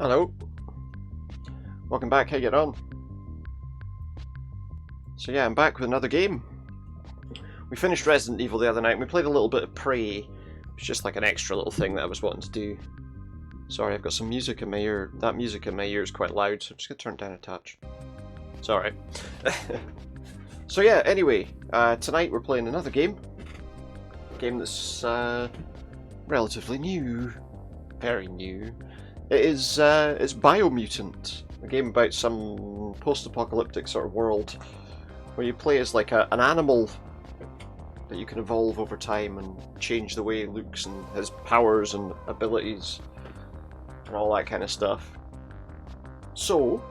Hello. Welcome back, how you getting on? So yeah, I'm back with another game. We finished Resident Evil the other night and we played a little bit of Prey. It's just like an extra little thing that I was wanting to do. Sorry, I've got some music in my ear. That music in my ear is quite loud, so I'm just going to turn it down a touch. Sorry. So yeah, anyway, tonight we're playing another game. A game that's relatively new. Very new. It's Biomutant, a game about some post-apocalyptic sort of world where you play as like an animal that you can evolve over time and change the way it looks and his powers and abilities and all that kind of stuff. So,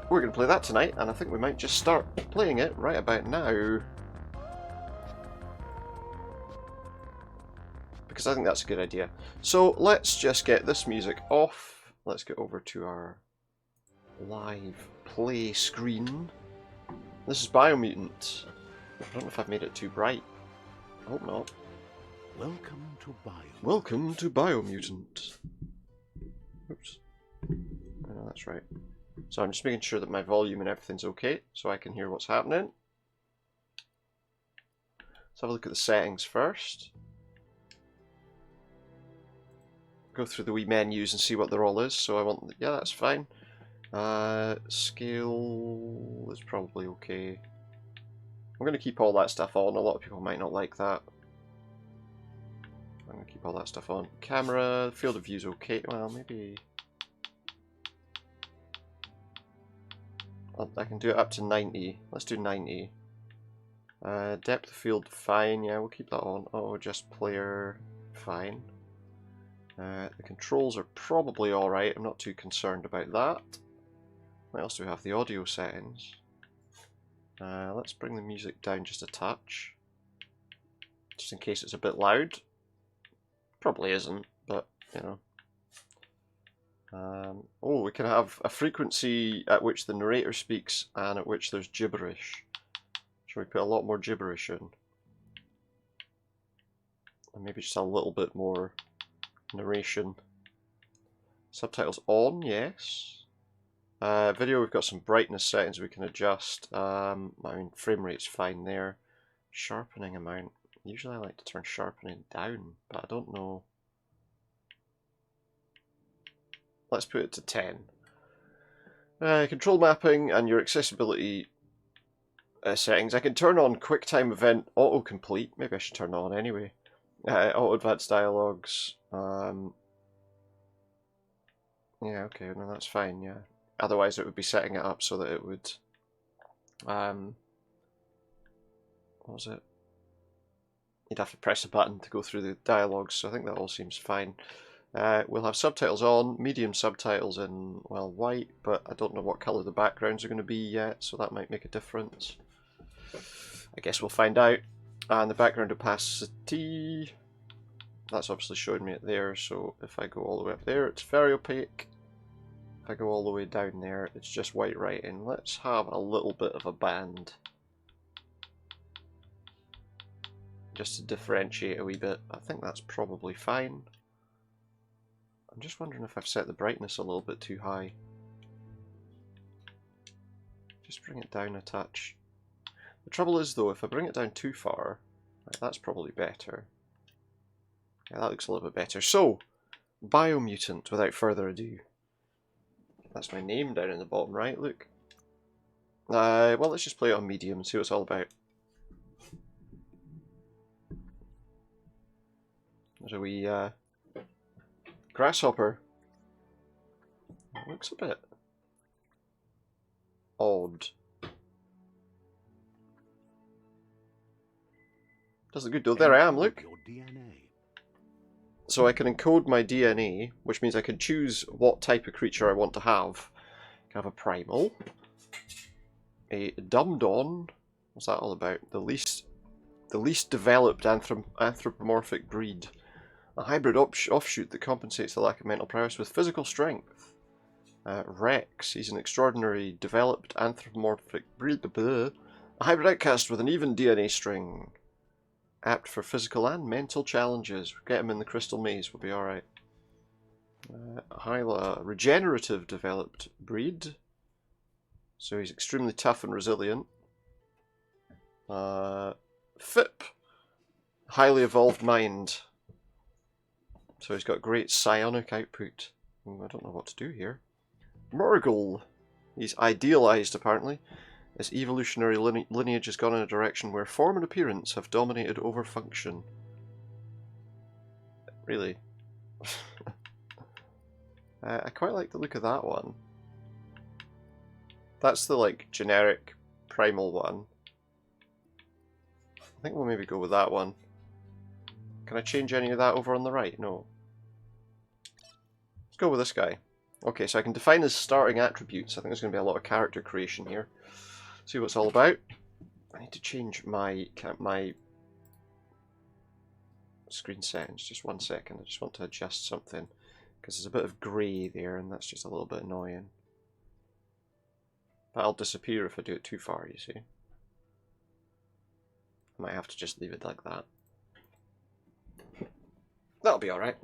we're going to play that tonight, and I think we might just start playing it right about now. Because I think that's a good idea. So let's just get this music off. Let's get over to our live play screen. This is Biomutant. I don't know if I've made it too bright. I hope not. Welcome to Biomutant. Welcome to Biomutant. Oops. Oh, that's right. So I'm just making sure that my volume and everything's okay, so I can hear what's happening. Let's have a look at the settings first. Go through the wee menus and see what they're all is. So I want, yeah, that's fine. Scale is probably okay. I'm going to keep all that stuff on. A lot of people might not like that. I'm going to keep all that stuff on. Camera, field of view is okay. Well, maybe I can do it up to 90. Let's do 90. Depth of field, fine. Yeah, we'll keep that on. Oh, just player, fine. The controls are probably alright, I'm not too concerned about that. What else do we have? The audio settings. Let's bring the music down just a touch. Just in case it's a bit loud. Probably isn't, but you know. Oh, we can have a frequency at which the narrator speaks and at which there's gibberish. Shall we put a lot more gibberish in? And maybe just a little bit more narration. Subtitles on, yes. Video, we've got some brightness settings we can adjust. I mean, frame rate's fine there. Sharpening amount. Usually I like to turn sharpening down, but I don't know. Let's put it to 10. Control mapping and your accessibility settings. I can turn on QuickTime Event Autocomplete. Maybe I should turn it on anyway. Auto advanced dialogues. Yeah, okay, no, that's fine, yeah. Otherwise it would be setting it up so that it would, what was it? You'd have to press a button to go through the dialogues, so I think that all seems fine. We'll have subtitles on, medium subtitles in, well, white, but I don't know what colour the backgrounds are going to be yet, so that might make a difference. I guess we'll find out. And the background opacity, that's obviously showing me it there, so if I go all the way up there, it's very opaque. If I go all the way down there, it's just white writing. Let's have a little bit of a band. Just to differentiate a wee bit. I think that's probably fine. I'm just wondering if I've set the brightness a little bit too high. Just bring it down a touch. The trouble is though, if I bring it down too far, right, that's probably better. Yeah, that looks a little bit better. So, Biomutant, without further ado. That's my name down in the bottom right, look. Well, let's just play it on medium and see what it's all about. There's a wee grasshopper. It looks a bit odd. Does look good though. There I am, look. So I can encode my DNA, which means I can choose what type of creature I want to have. I can have a primal, a dumbed-on. What's that all about? The least developed anthropomorphic breed. A hybrid offshoot that compensates the lack of mental prowess with physical strength. Rex, he's an extraordinary developed anthropomorphic breed. A hybrid outcast with an even DNA string. Apt for physical and mental challenges. Get him in the crystal maze, we'll be alright. Hyla, regenerative developed breed. So he's extremely tough and resilient. Fip, highly evolved mind. So he's got great psionic output. I don't know what to do here. Murgle, he's idealized apparently. His evolutionary lineage has gone in a direction where form and appearance have dominated over function. Really? I quite like the look of that one. That's the like generic primal one. I think we'll maybe go with that one. Can I change any of that over on the right? No. Let's go with this guy. Okay, so I can define his starting attributes. I think there's going to be a lot of character creation here. See what it's all about. I need to change my screen settings. Just 1 second. I just want to adjust something because there's a bit of grey there, and that's just a little bit annoying. That'll disappear if I do it too far, you see. I might have to just leave it like that. That'll be alright.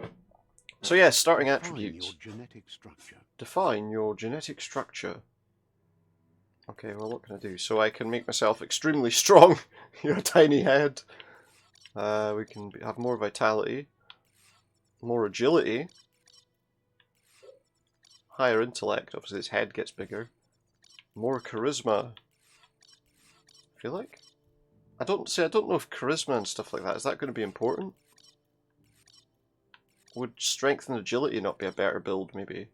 So yeah, starting attributes. Define your genetic structure. Define your genetic structure. Okay, well what can I do? So I can make myself extremely strong. You're a tiny head. We can have more vitality. More agility. Higher intellect, obviously his head gets bigger. More charisma. I feel like. I don't know if charisma and stuff like that, is that going to be important? Would strength and agility not be a better build, maybe?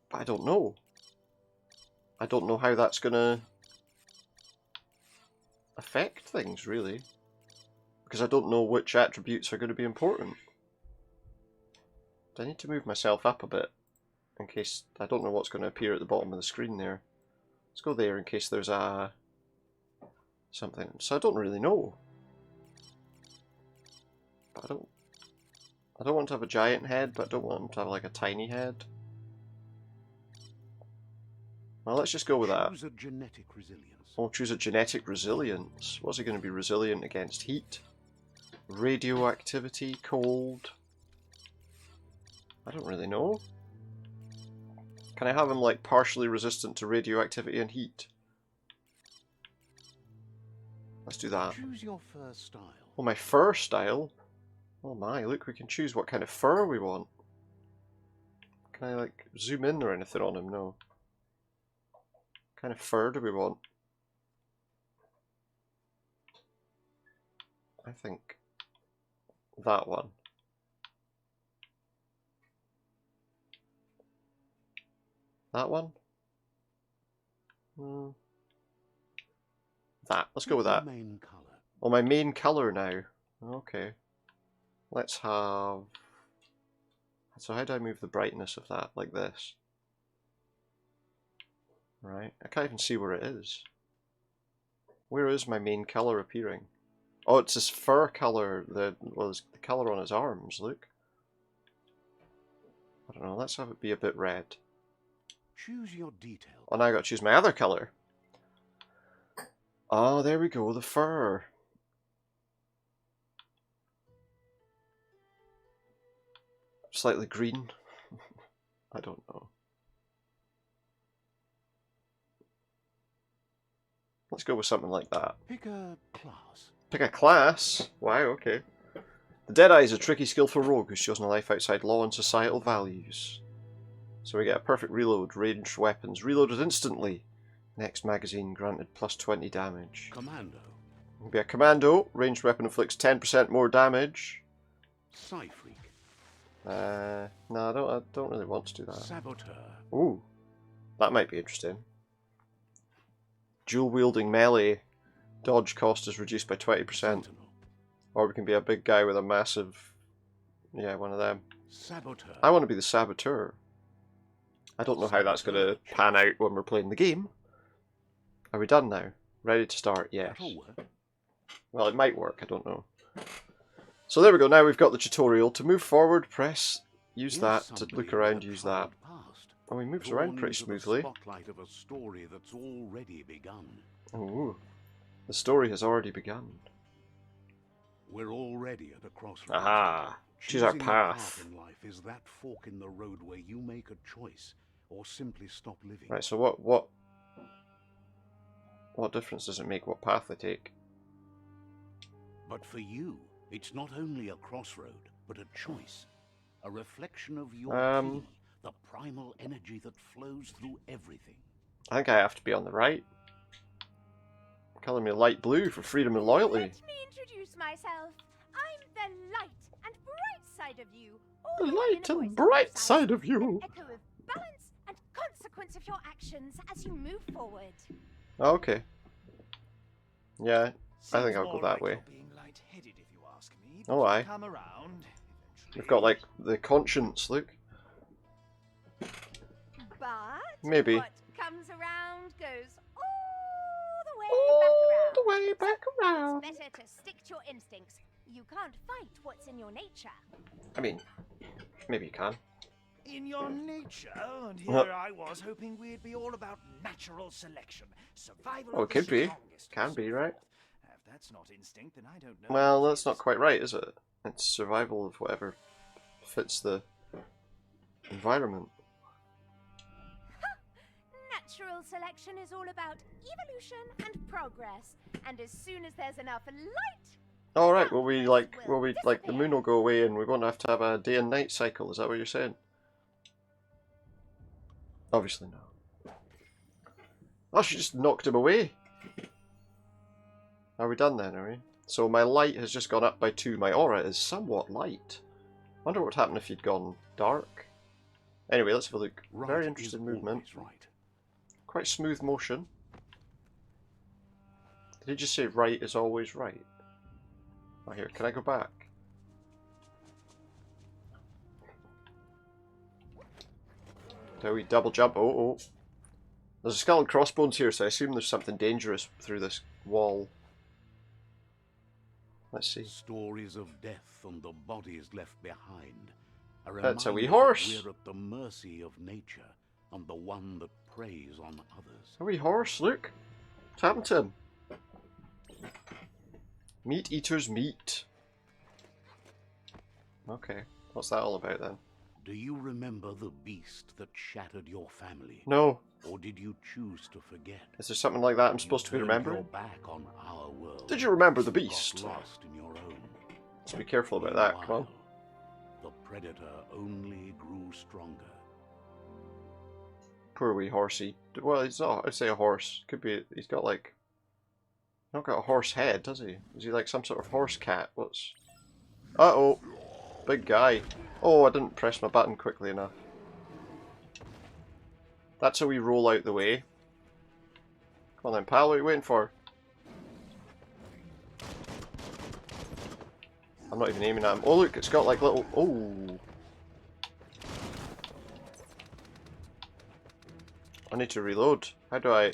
But I don't know. I don't know how that's going to affect things, really. Because I don't know which attributes are going to be important. Do I need to move myself up a bit? In case I don't know what's going to appear at the bottom of the screen there. Let's go there in case there's a something. So I don't really know. But I don't want to have a giant head, but I don't want him to have like a tiny head. Well, let's just go with that. Choose a genetic resilience. We'll choose a genetic resilience. What's he going to be resilient against? Heat? Radioactivity? Cold? I don't really know. Can I have him like partially resistant to radioactivity and heat? Let's do that. Choose your fur style. Oh, my fur style? Oh my, look, we can choose what kind of fur we want. Can I like zoom in or anything on him? No. What kind of fur do we want? I think that one. That one? That. Let's go with that. Main color. Oh, my main colour now. Okay. Let's have... So how do I move the brightness of that? Like this. Right. I can't even see where it is. Where is my main colour appearing? Oh, it's his fur colour. Well, it's the colour on his arms, look. I don't know, let's have it be a bit red. Choose your detail. Oh, now I gotta choose my other colour. Oh, there we go, the fur. Slightly green. I don't know. Let's go with something like that. Pick a class. Pick a class? Wow, okay. The Deadeye is a tricky, skillful rogue who's chosen a life outside law and societal values. So we get a perfect reload, ranged weapons, reloaded instantly. Next magazine granted plus 20 damage. Commando. We'll be a commando, ranged weapon inflicts 10% more damage. Psy freak. No, I don't really want to do that. Saboteur. Ooh, that might be interesting. Dual wielding melee, dodge cost is reduced by 20%. Sentinel. Or we can be a big guy with a massive, yeah, one of them. Saboteur. I want to be the saboteur. I don't know how that's going to pan out when we're playing the game. Are we done now? Ready to start? Yes. That'll work. Well, it might work, I don't know. So there we go, now we've got the tutorial. To move forward, press, use that. To look around, use that. Oh, he moves around pretty smoothly. Spotlight of a story that's already begun. Ooh, the story has already begun. We're already at a crossroads. Aha, choose our Choosing a path. in life life is that fork in the road where you make a choice or simply stop living. Right, so what difference does it make what path they take? But for you, it's not only a crossroad, but a choice. A reflection of your ki, the primal energy that flows through everything. I think I have to be on the right. Colour me light blue for freedom and loyalty. Let me introduce myself. I'm the light and bright side of you. The All light in a and voice bright precise, side of you. An echo of balance and consequence of your actions as you move forward. Okay. Yeah, I think I'll go Seems that more way. like you're being light-headed, if you ask me, Oh, but aye. you'll come around We've eventually. got like the conscience, look. But Maybe. what comes around goes all the way All back the around. way back around. It's better to stick to your instincts. You can't fight what's in your nature. I mean, maybe you can. In your nature, and Uh-huh. here I was hoping we'd be all about natural selection, survival Oh, of it the could be. strongest, Can and be, so right? forth. If that's not instinct, then I don't know. Well, what that's not is. quite right, is it? It's survival of whatever fits the environment. Natural selection is all about evolution and progress. And as soon as there's enough light, All right. Will we like? Will Will we like? The moon will go away, and we're going to have a day and night cycle. Is that what you're saying? Obviously not. Oh, she just knocked him away. Are we done then? Are we? So my light has just gone up by 2. My aura is somewhat light. Wonder what would happen if you'd gone dark. Anyway, let's have a look. Right Very is interesting movement. always right. Quite smooth motion. Did he just say right is always right? Oh, here, can I go back? Do we double jump? Oh, oh. There's a skull and crossbones here, so I assume there's something dangerous through this wall. Let's see. Stories of death and the bodies left behind. That's a wee reminder that horse. We're at the mercy of nature and the one that preys on others. A wee horse, look. What's happened to him? Meat eater's meat. Okay, what's that all about then? Do you remember the beast that shattered your family? No. Or did you choose to forget? Is there something like that I'm supposed to be You turned remembering? your back on our world. Did you remember the You got beast? lost in your own. Let's be careful about that, come on. Meanwhile, the predator only grew stronger. Poor wee horsey. Well, he's not, I'd say a horse. Could be, he's got like... Not got a horse head, does he? Is he like some sort of horse cat? What's... Uh-oh! Big guy. Oh, I didn't press my button quickly enough. That's how we roll out the way. Come on then, pal, what are you waiting for? I'm not even aiming at him. Oh look, it's got like little... Oh! I need to reload. How do I...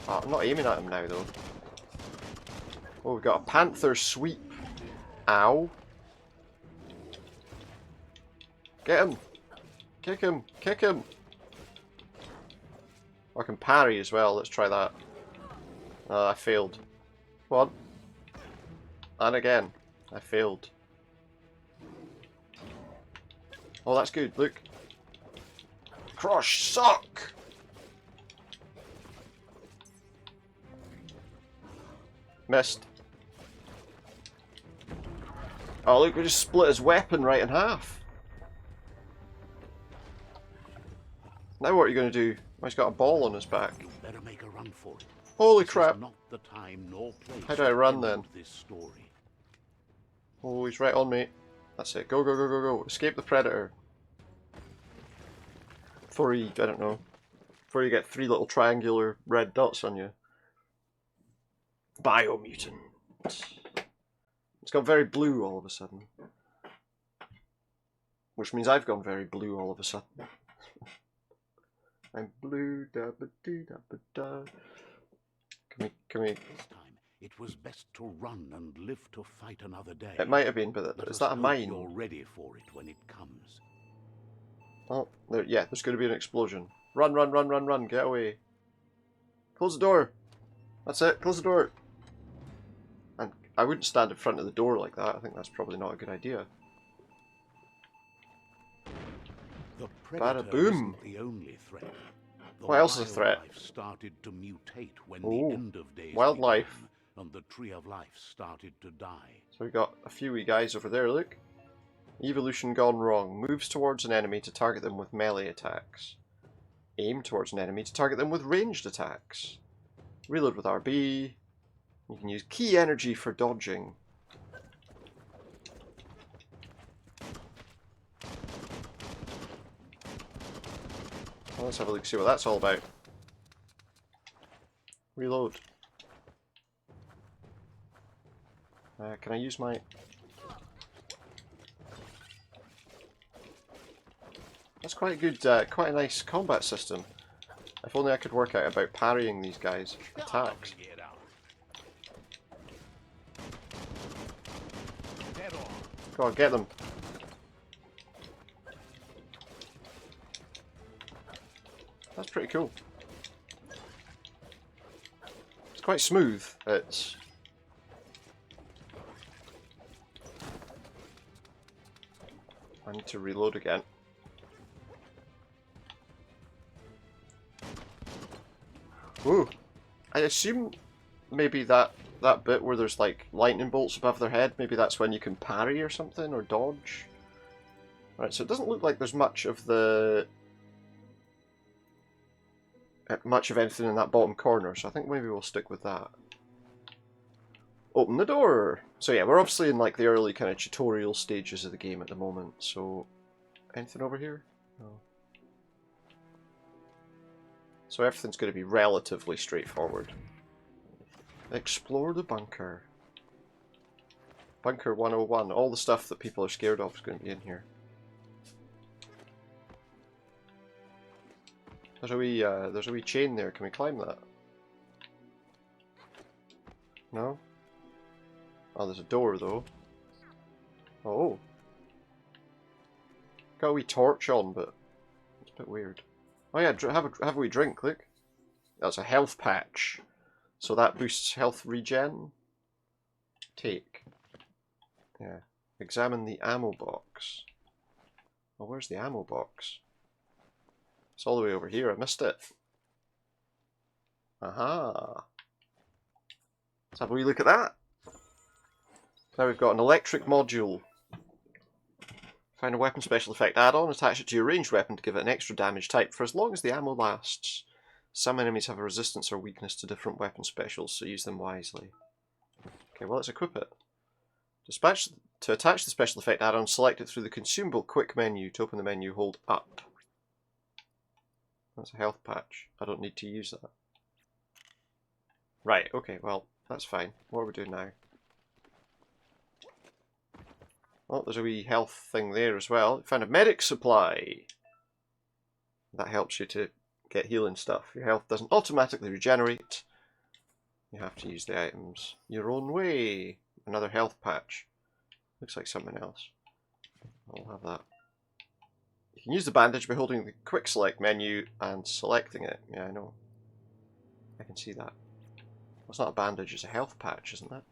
Oh, I'm not aiming at him now though. Oh, we've got a panther sweep. Ow. Get him! Kick him! Kick him! I can parry as well, let's try that. I failed. Come on. And again. I failed. Oh, that's good, look. Crush suck! Missed. Oh look, we just split his weapon right in half. Now what are you going to do? Oh, he's got a ball on his back. You better make a run for it. Holy This is crap. not the time nor place How do I run to then? end This story. Oh, he's right on me. That's it. Go, go, go, go, go. Escape the predator. Before he, I don't know. Before you get 3 little triangular red dots on you. Biomutant. It's got very blue all of a sudden. Which means I've gone very blue all of a sudden. I'm blue, da ba dee da ba da. Can we? This time, it was best to run and live to fight another day. It might have been, but Let is us that a hope mine? You're ready for it when it comes. Oh, there, yeah, there's going to be an explosion. Run, run, run, run, run, get away. Close the door. That's it, close the door. And I wouldn't stand in front of the door like that. I think that's probably not a good idea. The predator Bada boom. isn't the only threat. The What else is a threat? wildlife started to mutate when Oh, the end of days wildlife. began, and the tree of life started to die. So we got a few wee guys over there, look. Evolution gone wrong. Moves towards an enemy to target them with melee attacks. Aim towards an enemy to target them with ranged attacks. Reload with RB. You can use key energy for dodging. Well, let's have a look, see what that's all about. Reload. Can I use my... That's quite a good, quite a nice combat system. If only I could work out about parrying these guys' attacks. Go on, get them. That's pretty cool. It's quite smooth. It's... I need to reload again. Ooh. I assume maybe that bit where there's like lightning bolts above their head, maybe that's when you can parry or something, or dodge. Right, so it doesn't look like there's much of the... much of anything in that bottom corner, so I think maybe we'll stick with that. Open the door! So yeah, we're obviously in like the early kind of tutorial stages of the game at the moment, so... Anything over here? No. So everything's going to be relatively straightforward. Explore the bunker. Bunker 101. All the stuff that people are scared of is going to be in here. There's a wee chain there. Can we climb that? No? Oh, there's a door though. Oh. Got a wee torch on, but it's a bit weird. Oh yeah, have a wee drink, look. That's a health patch. So that boosts health regen. Take. Yeah. Examine the ammo box. Oh, where's the ammo box? It's all the way over here. I missed it. Aha. Let's have a wee look at that. Now we've got an electric module. Find a weapon special effect add-on, attach it to your ranged weapon to give it an extra damage type for as long as the ammo lasts. Some enemies have a resistance or weakness to different weapon specials, so use them wisely. Okay, well let's equip it. To attach the special effect add-on, select it through the consumable quick menu. To open the menu, hold up. That's a health patch. I don't need to use that. Right, okay, well, that's fine. What are we doing now? Oh, there's a wee health thing there as well. Found a medic supply. That helps you to get healing stuff. Your health doesn't automatically regenerate. You have to use the items your own way. Another health patch. Looks like something else. I'll have that. You can use the bandage by holding the quick select menu and selecting it. Yeah, I know. I can see that. Well, it's not a bandage, it's a health patch, isn't it?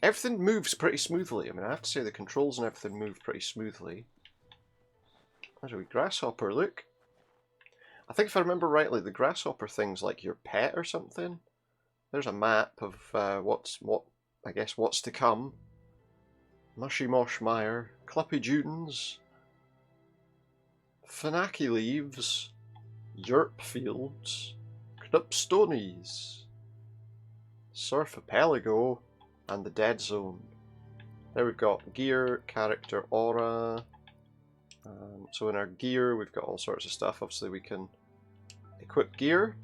Everything moves pretty smoothly. I mean, I have to say the controls and everything move pretty smoothly. There's a wee grasshopper, look. I think if I remember rightly, the grasshopper thing's like your pet or something. There's a map of what's to come. Mushy Mosh Mire, Cluppy Dunes, Finaki Leaves, Yerp Fields, Knupstonies, Surfipelago, and the Dead Zone. There we've got gear, character, aura. So in our gear we've got all sorts of stuff. Obviously we can equip gear,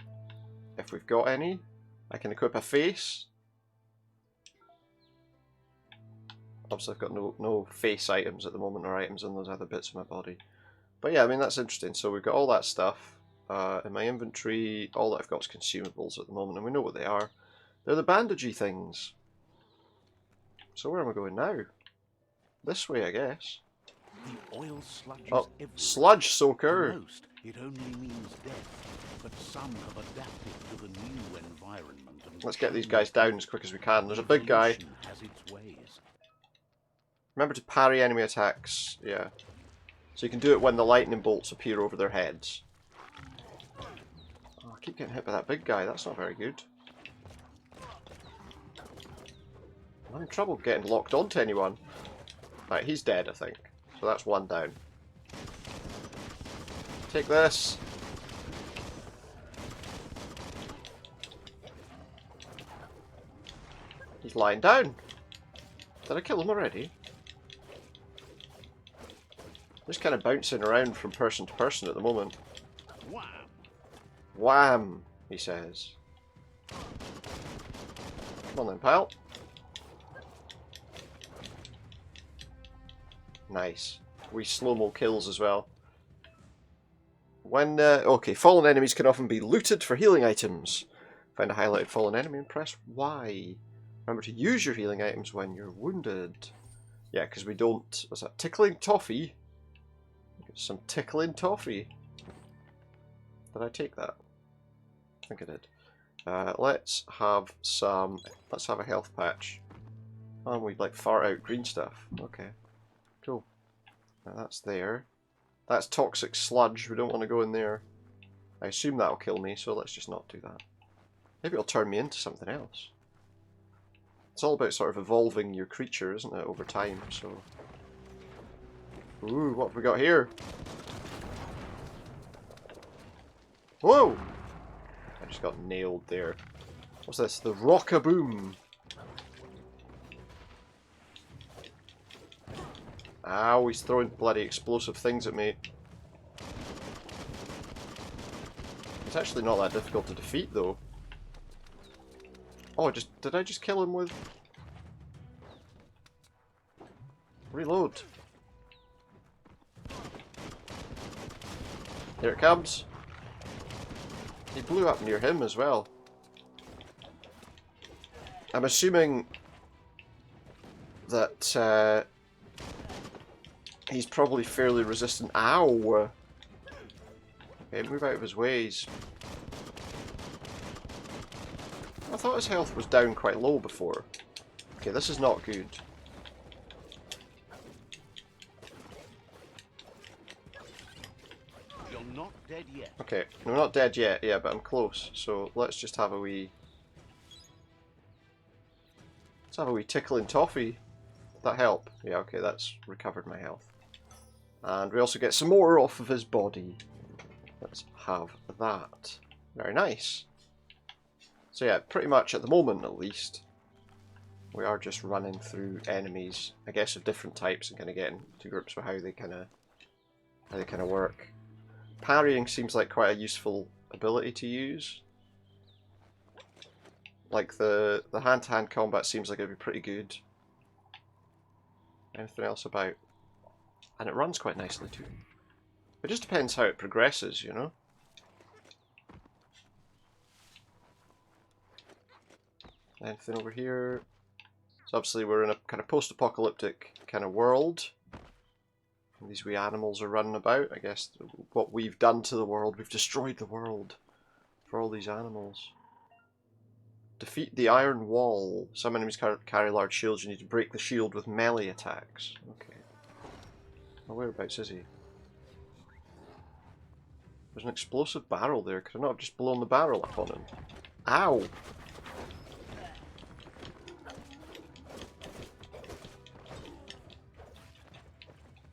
if we've got any. I can equip a face. Obviously I've got no face items at the moment, or items in those other bits of my body. But yeah, I mean, that's interesting. So we've got all that stuff. In my inventory, all that I've got is consumables at the moment, and we know what they are. They're the bandagey things. So where am I going now? This way, I guess. The oil sludge is everywhere. Sludge soaker! For most, it only means death, but some have adapted to the new environment and Let's get these guys down as quick as we can. There's a big guy. Evolution has its ways. Remember to parry enemy attacks. Yeah. So you can do it when the lightning bolts appear over their heads. Oh, I keep getting hit by that big guy. That's not very good. I'm having trouble getting locked onto anyone. Right, he's dead, I think. So that's one down. Take this. He's lying down. Did I kill him already? Just kind of bouncing around from person to person at the moment. Wham! Wham, he says. Come on then, pal. Nice. We slow-mo kills as well. When, okay, fallen enemies can often be looted for healing items. Find a highlighted fallen enemy and press Y. Remember to use your healing items when you're wounded. Yeah, because we don't... What's that? Tickling toffee? Some tickling toffee. Did I take that? I think I did. Let's have some... Let's have a health patch. And we like fart out green stuff. Okay. Cool. Now that's there. That's toxic sludge. We don't want to go in there. I assume that'll kill me, so let's just not do that. Maybe it'll turn me into something else. It's all about sort of evolving your creature, isn't it, over time, so... Ooh, what have we got here? Whoa! I just got nailed there. What's this? The Rock-a-Boom. Ow, he's throwing bloody explosive things at me. It's actually not that difficult to defeat, though. Oh, did I just kill him with... Reload. Here it comes. He blew up near him as well. I'm assuming that he's probably fairly resistant. Ow! Okay, move out of his ways. I thought his health was down quite low before. Okay, this is not good. You're not dead yet. Okay, no, we're not dead yet, yeah, but I'm close. So let's just have a wee... Let's have a wee tickling toffee. Did that help? Yeah, okay, that's recovered my health. And we also get some more off of his body. Let's have that. Very nice. So yeah, pretty much at the moment at least, we are just running through enemies, I guess of different types, and kind of getting to grips with how they kind of work. Parrying seems like quite a useful ability to use. Like the hand-to-hand combat seems like it'd be pretty good. Anything else about? And it runs quite nicely too. It just depends how it progresses, you know? Anything over here? So obviously we're in a kind of post-apocalyptic kind of world. And these wee animals are running about. I guess what we've done to the world, we've destroyed the world for all these animals. Defeat the iron wall. Some enemies carry large shields. You need to break the shield with melee attacks. Okay. Well, whereabouts is he? There's an explosive barrel there. Could I not have just blown the barrel up on him? Ow!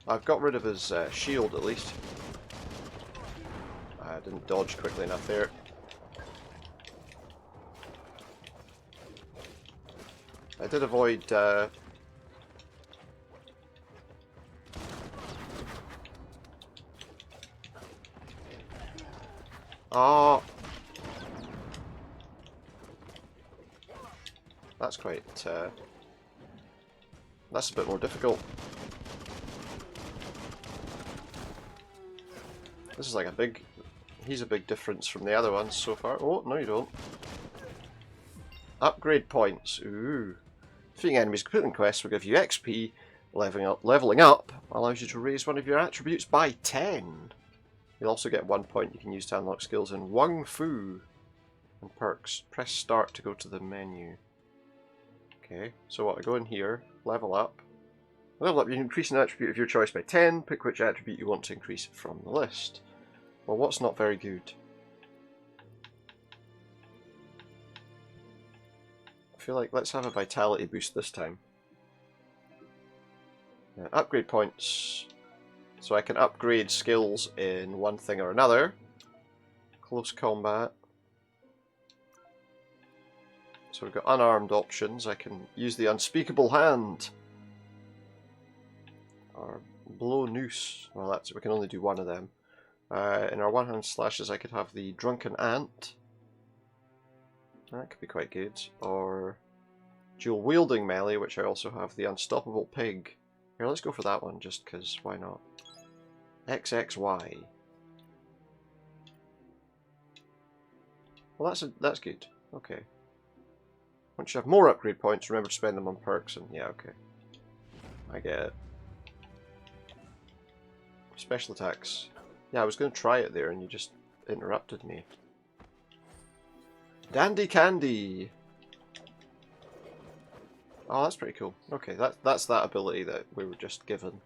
I've got rid of his shield at least. I didn't dodge quickly enough there. I did avoid... Oh! That's quite... That's a bit more difficult. This is like a big... He's a big difference from the other ones so far. Oh, no you don't. Upgrade points. Ooh. Defeating enemies completing quests will give you XP. Leveling up allows you to raise one of your attributes by 10. You'll also get 1 point you can use to unlock skills in Wung Fu. And perks. Press start to go to the menu. Okay, so what, I go in here, level up. Level up, you can increase an attribute of your choice by 10, pick which attribute you want to increase from the list. Well, what's not very good? I feel like let's have a vitality boost this time. Upgrade points. So I can upgrade skills in one thing or another. Close combat. So we've got unarmed options. I can use the unspeakable hand. Or blow noose. Well, we can only do one of them. In our one-hand slashes, I could have the drunken ant. That could be quite good. Or dual wielding melee, which I also have the unstoppable pig. Here, let's go for that one, just because why not? XXY. Well, that's good. Okay. Once you have more upgrade points, remember to spend them on perks, and yeah, okay. I get it. Special attacks. Yeah, I was going to try it there, and you just interrupted me. Dandy Candy! Oh, that's pretty cool. Okay, that's that ability that we were just given.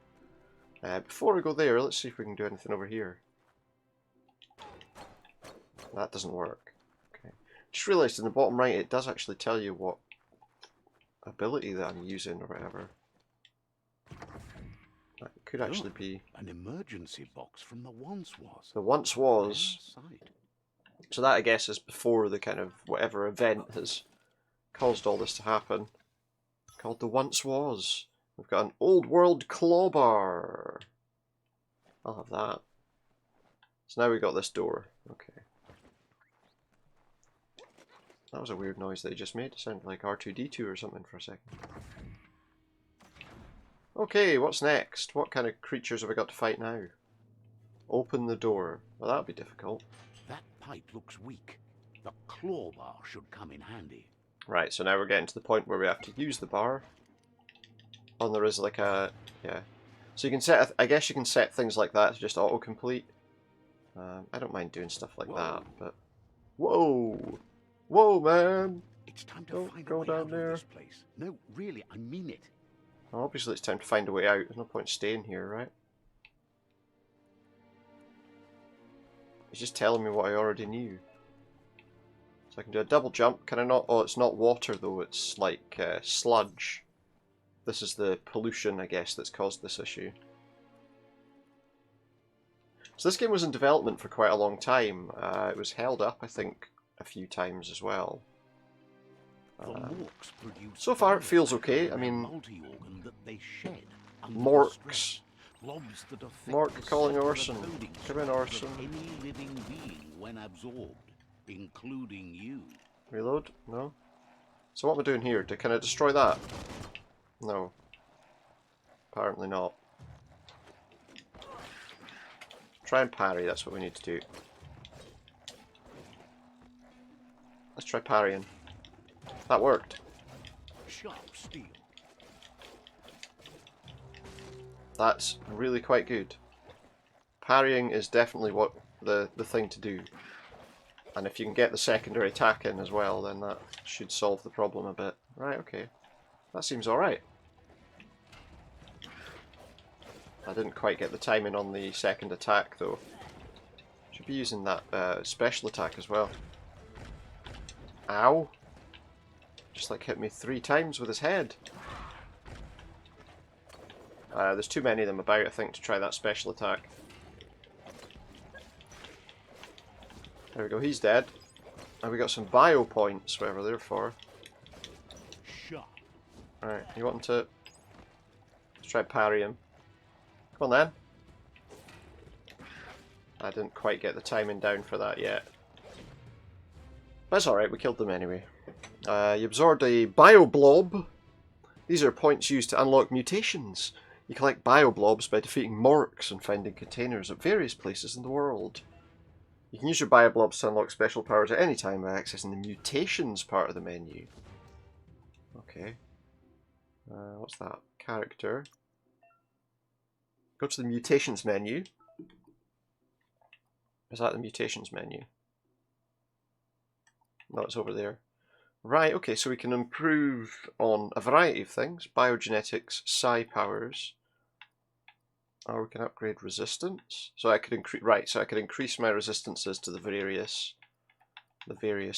Before we go there, let's see if we can do anything over here. That doesn't work. Okay. Just realised in the bottom right it does actually tell you what ability that I'm using or whatever. That could actually be an emergency box from the once was. The once was. So that I guess is before the kind of whatever event has caused all this to happen. Called the once was. We've got an old world claw bar. I'll have that. So now we've got this door. Okay. That was a weird noise that he just made. It sounded like R2-D2 or something for a second. Okay, what's next? What kind of creatures have we got to fight now? Open the door. Well, that'll be difficult. That pipe looks weak. The claw bar should come in handy. Right, so now we're getting to the point where we have to use the bar. And there is like a... yeah. So you can set... I guess you can set things like that to just auto-complete. I don't mind doing stuff like that, but... Whoa! Whoa, man! It's time to Don't find go a way down out of there. this place. No, really, I mean it. Well, obviously it's time to find a way out. There's no point staying here, right? He's just telling me what I already knew. So I can do a double jump. Can I not? Oh, it's not water though. It's like sludge. This is the pollution, I guess, that's caused this issue. So this game was in development for quite a long time. It was held up, I think, a few times as well. So far it feels okay. I mean, Morks. Mork calling Orson. Come in, Orson. Any living being when absorbed, including you. Reload? No. So what am I doing here? Can I destroy that? No. Apparently not. Try and parry, that's what we need to do. Let's try parrying. That worked. Sharp steel. That's really quite good. Parrying is definitely what the thing to do. And if you can get the secondary attack in as well, then that should solve the problem a bit. Right, okay. That seems alright. I didn't quite get the timing on the second attack though. Should be using that special attack as well. Ow! Just like hit me 3 times with his head. There's too many of them about, I think, to try that special attack. There we go, he's dead. And we got some bio points, whatever they're for. Alright, you want him to... Let's try parry him. Come on then. I didn't quite get the timing down for that yet. But it's alright, we killed them anyway. You absorbed a bio blob. These are points used to unlock mutations. You collect bio blobs by defeating Morks and finding containers at various places in the world. You can use your bio blobs to unlock special powers at any time by accessing the mutations part of the menu. Okay. What's that? Character. Go to the mutations menu. Is that the mutations menu? No, it's over there. Right, okay, so we can improve on a variety of things. Biogenetics, psi powers. Or we can upgrade resistance. So I could increase, right, so I could increase my resistances to the various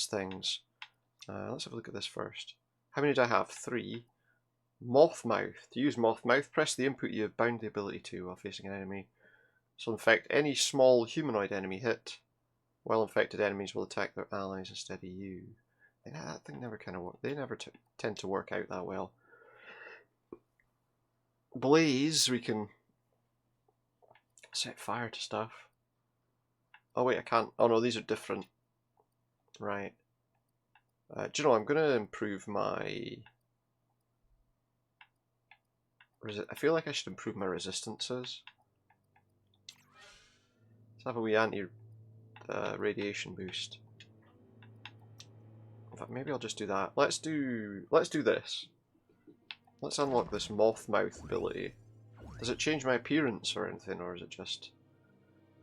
things. Let's have a look at this first. How many do I have? 3. Mothmouth. To use Mothmouth, press the input you have bound the ability to while facing an enemy. So infect any small humanoid enemy hit. Well-infected enemies will attack their allies instead of you. And that thing never kind of works. They never tend to work out that well. Blaze, we can set fire to stuff. Oh wait, I can't. Oh no, these are different. Right. Do you know, I'm going to improve my... I feel like I should improve my resistances. Let's have a wee anti-radiation boost. In fact, maybe I'll just do that. Let's do this. Let's unlock this Mothmouth ability. Does it change my appearance or anything, or is it just...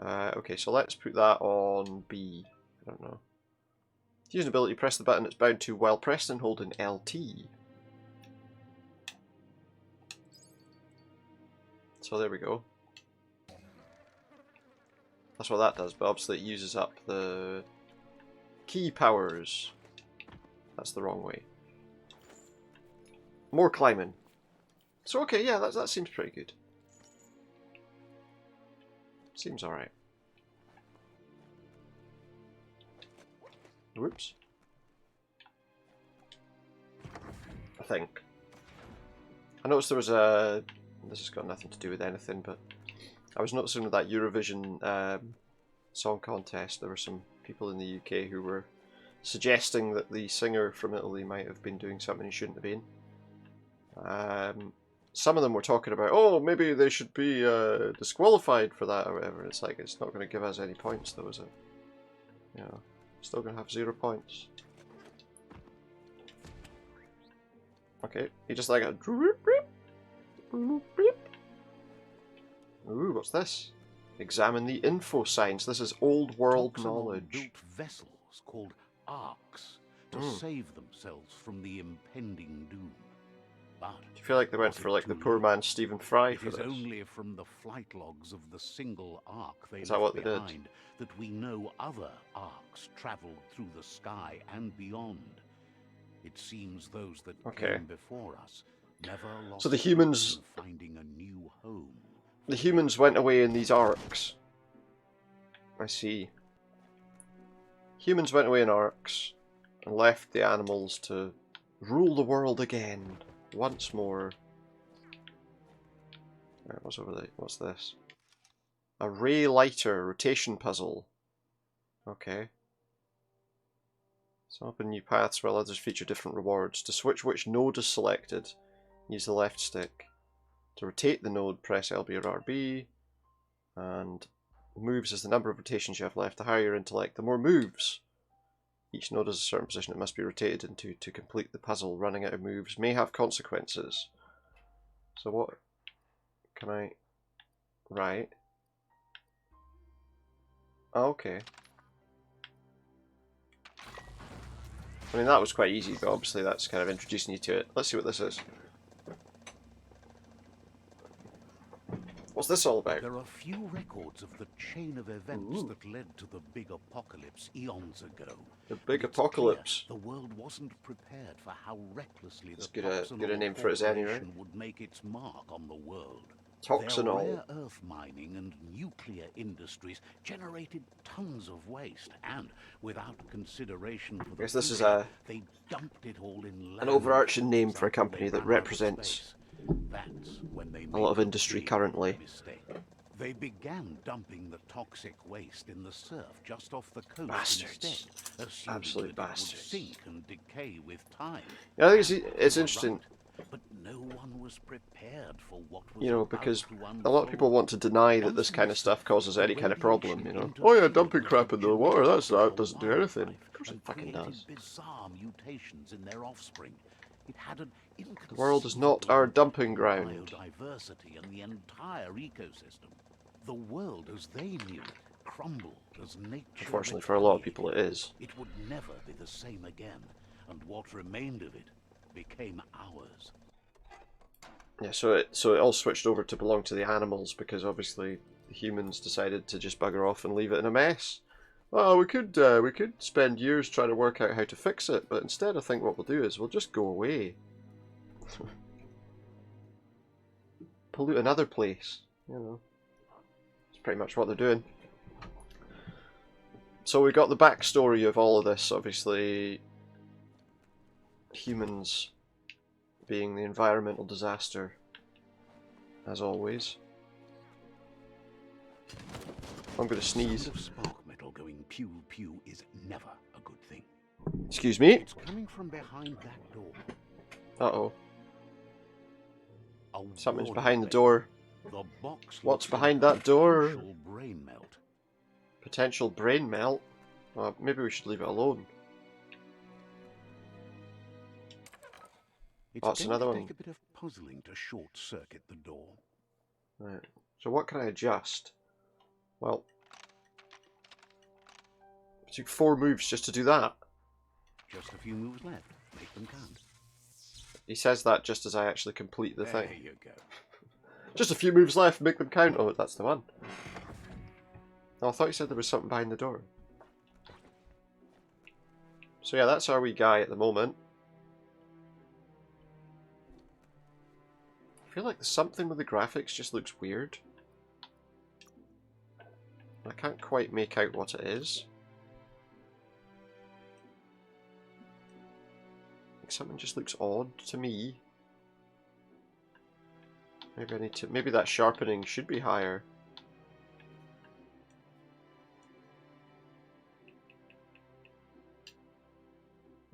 okay, so let's put that on B. I don't know. To use an ability, press the button it's bound to while pressed and holding LT. So there we go. That's what that does, but obviously it uses up the key powers. That's the wrong way. More climbing. So okay, yeah, that seems pretty good. Seems alright. Whoops. I think. I noticed there was a... This has got nothing to do with anything, but I was noticing with that Eurovision song contest, there were some people in the UK who were suggesting that the singer from Italy might have been doing something he shouldn't have been. Some of them were talking about, oh, maybe they should be disqualified for that or whatever. It's like, it's not going to give us any points though, is it? You know, still going to have 0 points. Okay, he just like a... Ooh, what's this? Examine the info signs. This is old world knowledge. Built vessels called arcs to save themselves from the impending doom. But do you feel like they went for like the poor man Stephen Fry for this? It is only from the flight logs of the single arc they Is that what left they did? behind that we know other arcs travelled through the sky and beyond. It seems those that came before us never lost so the humans finding a new home. The humans went away in these arcs. I see. Humans went away in arcs and left the animals to rule the world again once more. Right, what's over there? What's this? A ray lighter rotation puzzle. Okay. So open new paths while others feature different rewards. To switch which node is selected, use the left stick. To rotate the node, press LB or RB. And moves is the number of rotations you have left. The higher your intellect, the more moves. Each node is a certain position it must be rotated into to complete the puzzle. Running out of moves may have consequences. So what can I... Right. Okay. I mean, that was quite easy, but obviously that's kind of introducing you to it. Let's see what this is. What's this all about? There are few records of the chain of events that led to the big apocalypse eons ago. The big apocalypse. The world wasn't prepared for how recklessly the Get a name for it, anyway. would make its mark on the world. Toxinol. Their rare earth mining and nuclear industries generated tons of waste, and without consideration for the guess this is future, they dumped it all in an land overarching name for a until company they that ran out of represents space. That's when they a lot of made industry big currently. mistake. They began dumping the toxic waste in the surf just off the coast Bastards. instead, assuming Absolute that it bastards. would sink and decay with time. Yeah, I think it's interesting, But no one was prepared for what was you know, about because to a lot of people want to deny that this kind of stuff causes any kind of problem, you know. Oh yeah, dumping crap in the water, that doesn't do anything. Of course it fucking does. Bizarre mutations in their offspring. It had an The world is not our dumping ground. biodiversity and the entire ecosystem. The world as they knew it crumbled as nature. Unfortunately for a lot of people it is. It would never be the same again, and what remained of it became ours. Yeah, so it all switched over to belong to the animals because obviously the humans decided to just bugger off and leave it in a mess. Oh, we could spend years trying to work out how to fix it, but instead I think what we'll do is we'll just go away. Pollute another place, you know. It's pretty much what they're doing. So we got the backstory of all of this, obviously. Humans being the environmental disaster, as always. I'm going to sneeze. The sound of spark metal going pew pew is never a good thing. Excuse me? It's coming from behind that door. Uh-oh. A Something's warning behind the bell. door. The box What's looks behind like that door? potential brain melt. Potential brain melt? Maybe we should leave it alone. It's Oh, it's going another to one. take a bit of puzzling to short-circuit the door. Right. So what can I adjust? Well, it took 4 moves just to do that. Just a few moves left. Make them count. He says that just as I actually complete the There thing. you go. Just a few moves left, make them count. Oh, that's the one. Oh, I thought you said there was something behind the door. So yeah, that's our wee guy at the moment. I feel like something with the graphics just looks weird. I can't quite make out what it is. Like something just looks odd to me. Maybe I need to. Maybe that sharpening should be higher.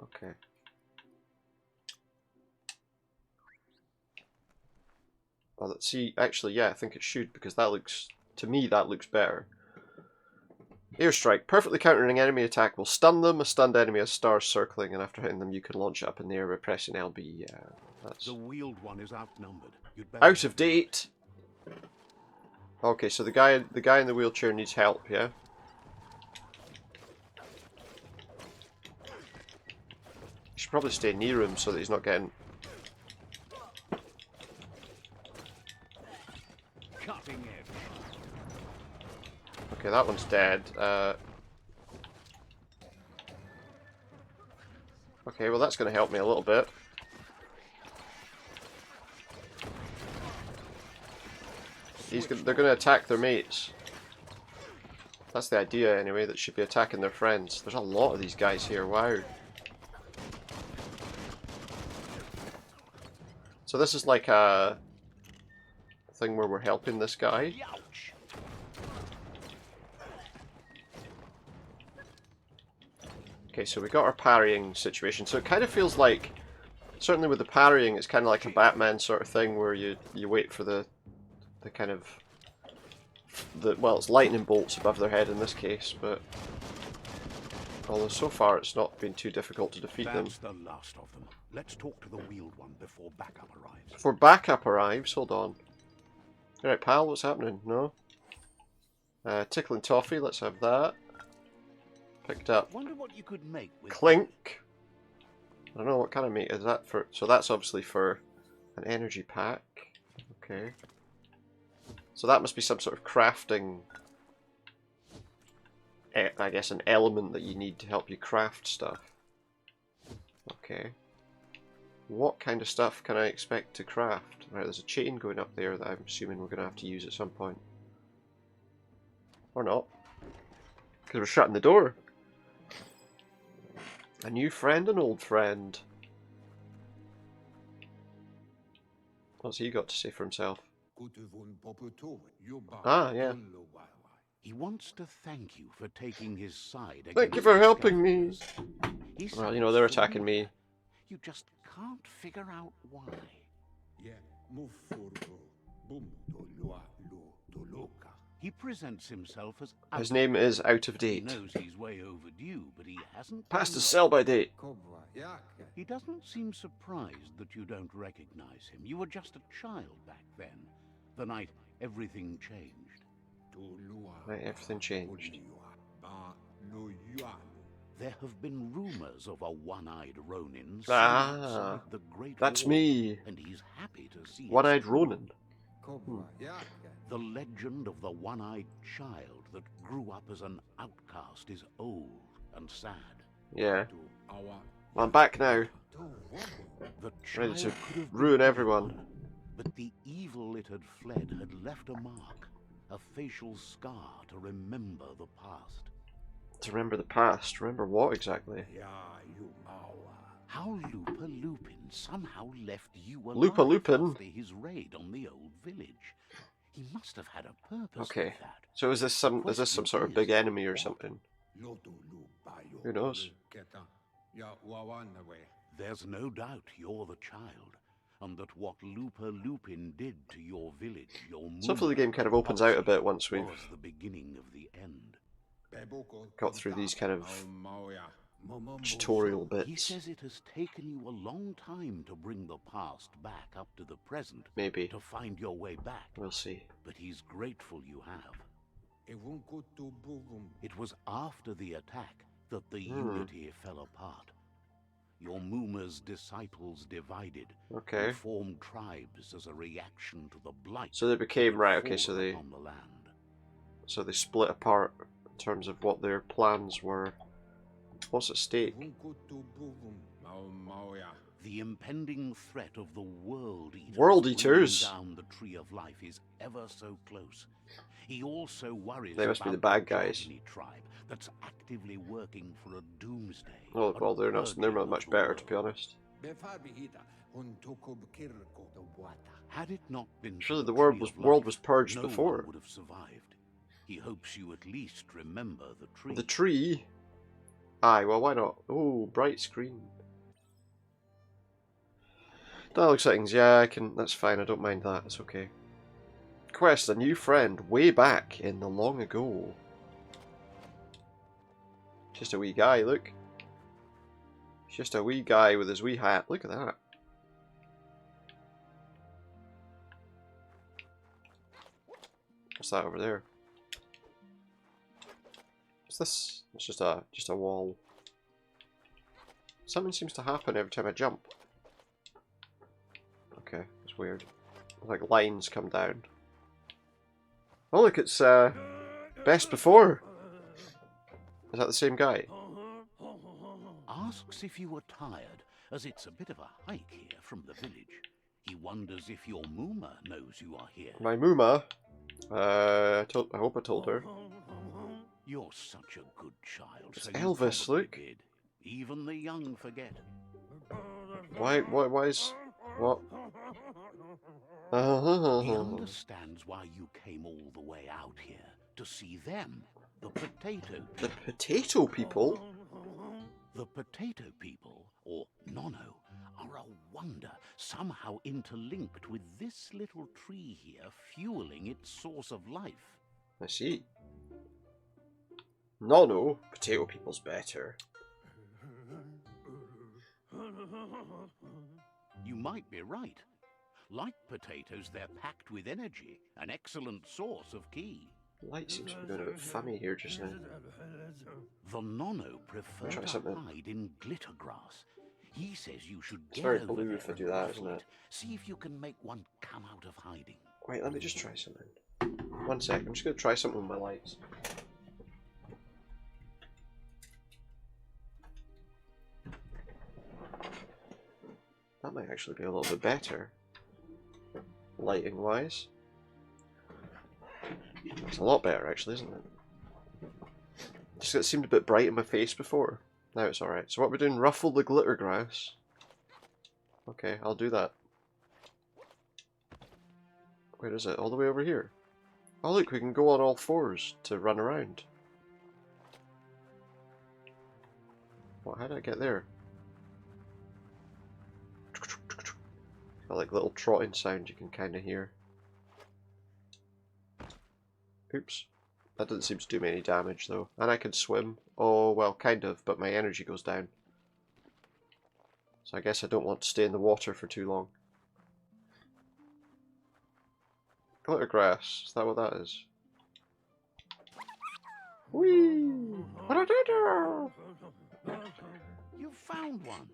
Okay. Oh, let's see. Actually, yeah, I think it should because that looks. To me, that looks better. Airstrike. Perfectly countering enemy attack will stun them. A stunned enemy has stars circling, and after hitting them, you can launch it up in the air by pressing LB. Yeah, that's The wheeled one is outnumbered. You'd better out of date. Okay, so the guy in the wheelchair needs help. Yeah. Should probably stay near him so that he's not getting. Cutting edge. Okay, that one's dead. Okay, well that's going to help me a little bit. They're going to attack their mates. That's the idea anyway, that should be attacking their friends. There's a lot of these guys here, wow. So this is like a thing where we're helping this guy. Ouch. Okay, so we got our parrying situation. So it kind of feels like, certainly with the parrying, it's kind of like a Batman sort of thing where you wait for the kind of, well, it's lightning bolts above their head in this case, but although so far it's not been too difficult to defeat them. That's the last of them. Let's talk to the wheeled one before backup arrives. Before backup arrives, hold on. Alright, pal, what's happening? No? Tickling toffee, let's have that. Picked up. Wonder what you could make with Clink. I don't know what kind of meat is that for. So that's obviously for an energy pack. Okay. So that must be some sort of crafting, I guess, an element that you need to help you craft stuff. Okay. What kind of stuff can I expect to craft? Right, there's a chain going up there that I'm assuming we're going to have to use at some point. Or not. Because we're shutting the door. A new friend, an old friend. What's he got to say for himself? Ah, yeah. He wants to thank you for taking his side. Thank you against for the helping me. scavengers. He Well, you says know, they're for attacking you, me. You just can't figure out why. He presents himself as His name is out of He date. knows he's way overdue, but he hasn't Past done his sell-by date. He doesn't seem surprised that you don't recognize him. You were just a child back then, the night everything changed. Right, everything changed. There have been rumors of a one-eyed Ronin seen Ah, outside the Great that's Wall, me. and he's happy to see One-eyed it's true. Ronin. The legend of the one-eyed child that grew up as an outcast is old and sad. Yeah. I'm back now. The Ready child to could have been ruin everyone. anyone, but the evil it had fled had left a mark, a facial scar to remember the past. To remember the past. Remember what exactly? How Lupa Lupin somehow left you alive Lupa Lupin? after his raid on the old village. He must have had a purpose Okay. with that. So is this some sort of big enemy or something? Who knows? There's no doubt you're the child, and that what Lupa Lupin did to your village, your So hopefully the game kind of opens out a bit once we've was the beginning of the end. got through these kind of tutorial He bits. says it has taken you a long time to bring the past back up to the present, Maybe. to find your way back. We'll see. But he's grateful you have. It was after the attack that the unity fell apart. Your Muma's disciples divided Okay. and formed tribes as a reaction to the blight. So they became, that right, had okay, so fallen they upon the land. split apart in terms of what their plans were. What's at stake? The impending threat of the World Eaters World bringing Eaters? down the Tree of Life is ever so close. He also worries They must be about the bad guys. Johnny tribe that's actively working for a doomsday. Oh, well, they're not purging much of the better, to be world. honest. Had it not been for Surely the Tree world of was Life, purged no before. one would have survived. He hopes you at least remember the tree. The tree? Aye, well, why not? Oh, bright screen. Dialogue settings, yeah, I can. That's fine, I don't mind that, it's okay. Quest, a new friend, way back in the long ago. Just a wee guy, look. Just a wee guy with his wee hat, look at that. What's that over there? What's this? It's just a wall. Something seems to happen every time I jump. Okay, it's weird. Like lines come down. Oh look, it's Best Before. Is that the same guy? Asks if you were tired, as it's a bit of a hike here from the village. He wonders if your Muma knows you are here. My Muma. I hope I told her. You're such a good child. It's so you Elvis, probably look. did. Even the young forget. Why is... What? He Uh-huh. understands why you came all the way out here, to see them, the potato The potato people? The potato people, or Nono, are a wonder, somehow interlinked with this little tree here, fueling its source of life. I see. No, potato people's better. You might be right. Like potatoes, they're packed with energy, an excellent source of ki. The light seems to be going a bit funny here just now. The Nono prefer Try to something. hide in glitter grass. He says you should It's get very over blue there if I and do that, ruffle isn't it? See if you can make one come out of hiding. Wait, let me just try something. 1 sec, I'm just going to try something with my lights. That might actually be a little bit better. Lighting wise. It's a lot better actually, isn't it? Just it seemed a bit bright in my face before. Now it's alright. So what we're doing, ruffle the glitter grass. Okay, I'll do that. Where is it? All the way over here. Oh look, we can go on all fours to run around. What, how did I get there? Got like little trotting sound you can kind of hear. Oops. That doesn't seem to do me any damage though. And I can swim. Oh, well, kind of, but my energy goes down. So I guess I don't want to stay in the water for too long. Glitter grass, is that what that is? Whee! You found one.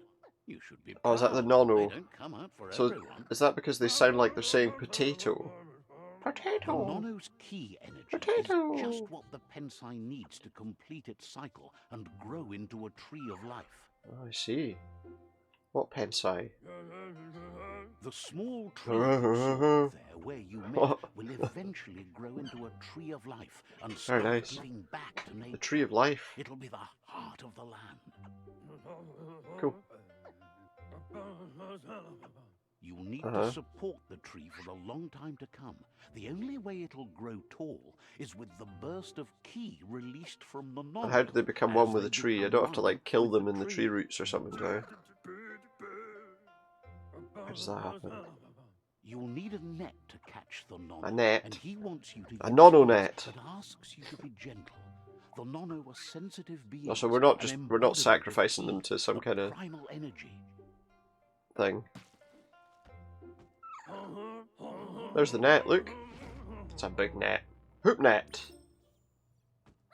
You should be proud. Oh, is that the They nono? don't come out for So, everyone. is that because they sound like they're saying potato? The Potato! nono's key energy Potato! is just what the pensai needs to complete its cycle and grow into a tree of life. Oh, I see. What pensai? The small tree you saw there where you met will eventually grow into a tree of life and Very start nice. giving back to nature. The tree of life. It'll be the heart of the land. Cool. You'll need to support the tree for a long time to come. The only way it'll grow tall is with the burst of ki released from the nono. And how do they become one with the tree? I don't have to like kill them in the tree roots or something, do I? How does that happen? You'll need a net to catch the nono. A net? And he wants you to A use nono it net. that asks you to be gentle. The nono are sensitive beings. Oh, so we're not embodiment of sacrificing ki, them to some the kind of primal energy. thing. There's the net, look. It's a big net. Hoop net!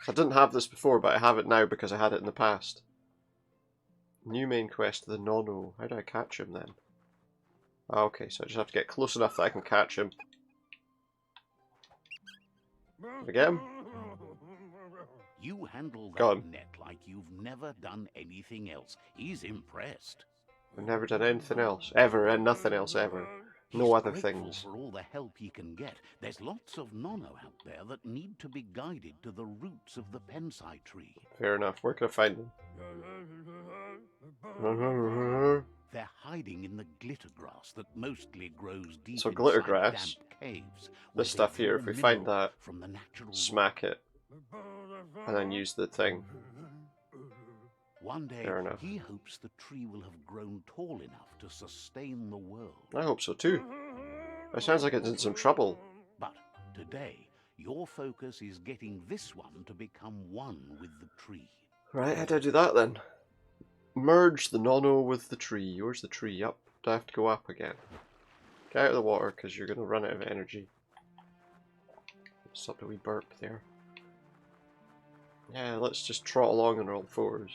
I didn't have this before, but I have it now because I had it in the past. New main quest, the nono. How do I catch him then? Oh, okay, so I just have to get close enough that I can catch him. Did I get him? You handle that Gone. net like you've never done anything else. He's impressed. I've never done anything else. Ever, and nothing else ever. No He's other grateful things. for all the help he can get. There's lots of nono out there that need to be guided to the roots of the pensai tree. Fair enough. Where can I find them? They're hiding in the glitter grass that mostly grows deep So glitter inside grass? damp caves. This stuff here, if we find that, from the natural smack it, and then use the thing. One day, Fair enough. he hopes the tree will have grown tall enough to sustain the world. I hope so too. It sounds like it's in some trouble. But today, your focus is getting this one to become one with the tree. Right, how do I do that then? Merge the nono with the tree. Where's the tree? Up. Do I have to go up again? Get out of the water because you're going to run out of energy. Stop a wee burp there. Yeah, let's just trot along on all fours.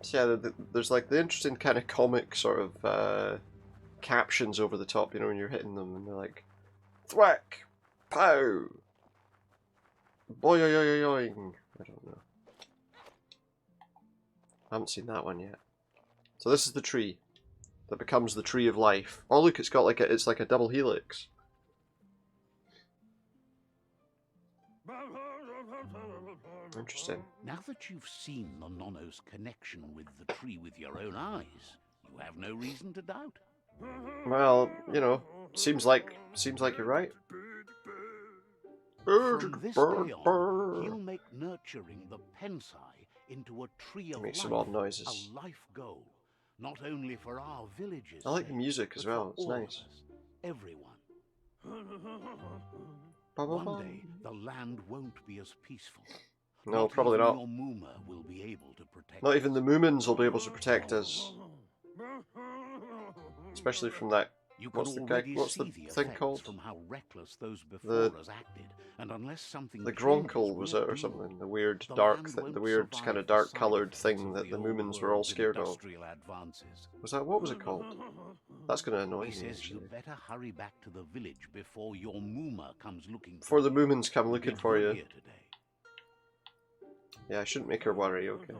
So yeah, there's like the interesting kind of comic sort of captions over the top, you know, when you're hitting them, and they're like, thwack, pow, boing. I don't know. I haven't seen that one yet. So this is the tree that becomes the tree of life. Oh look, it's got like it's like a double helix. Interesting. Now that you've seen the nono's connection with the tree with your own eyes, you have no reason to doubt. Well, you know, seems like you're right. From this day on, he'll make nurturing the pensai into a tree of Make life, some odd noises. a life goal, not only for our villages. I like the music as well. It's nice. Everyone. One day, the land won't be as peaceful. No, probably even not. Your Muma will be able to protect Not us. even the Moomins will be able to protect us. Especially from that. You can What's the already thing see the effects called? from how reckless those before us acted, and unless something The changes, Gronkel was it we'll or be something? The weird The dark, land the won't weird survive kind of the dark side coloured effects thing of that the old Moomins were all world's scared of. industrial advances. Was that, what was it called? That's going to annoy He me says you actually. better hurry back to the village before your Muma comes looking Before for the you. Moomins come You'll looking get for good you. here today. Yeah, I shouldn't make her worry, okay.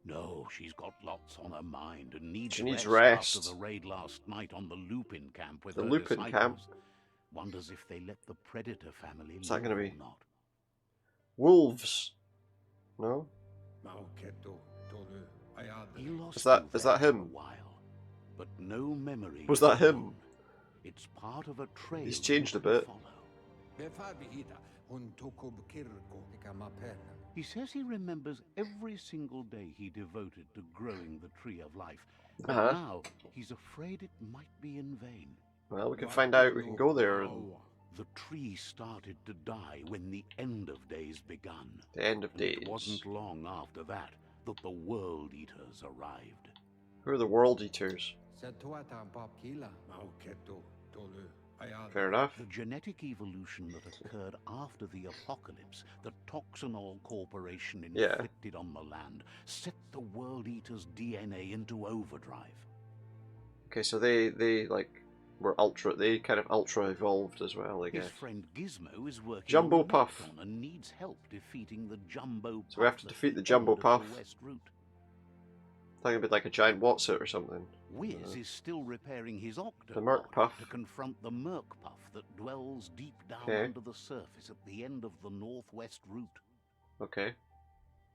No, she's got lots on her mind and needs She needs rest. rest. After the raid last night on the Lupin camp with The her Lupin disciples. camp? Wonders if they let the Predator family What's that live gonna or be? not. Wolves? No? He lost Is that you there for him? a while, but no memory. Was is that him? alone. It's part of a trail. He's you changed a can bit. follow. He says he remembers every single day he devoted to growing the tree of life. But now he's afraid it might be in vain. Well, we can find out. We can go there. And The tree started to die when the end of days begun. the end of And it days. wasn't long after that that the World Eaters arrived. Who are the World Eaters? Fair enough. The genetic evolution that occurred after the apocalypse that Toxanol Corporation inflicted on the land set the World Eater's DNA into overdrive. Okay, so they like were they kind of ultra evolved as well, I guess. His friend Gizmo is working Jumbo on Puff. Necton and needs help defeating the Jumbo Puff. So we have to defeat the Jumbo end of Puff. the West Route. Think a bit like a giant Whatsit or something. Wiz is still repairing his The Merc octopod Puff. to confront the Merc Puff that dwells deep down under the surface at the end of the Northwest Route. Okay.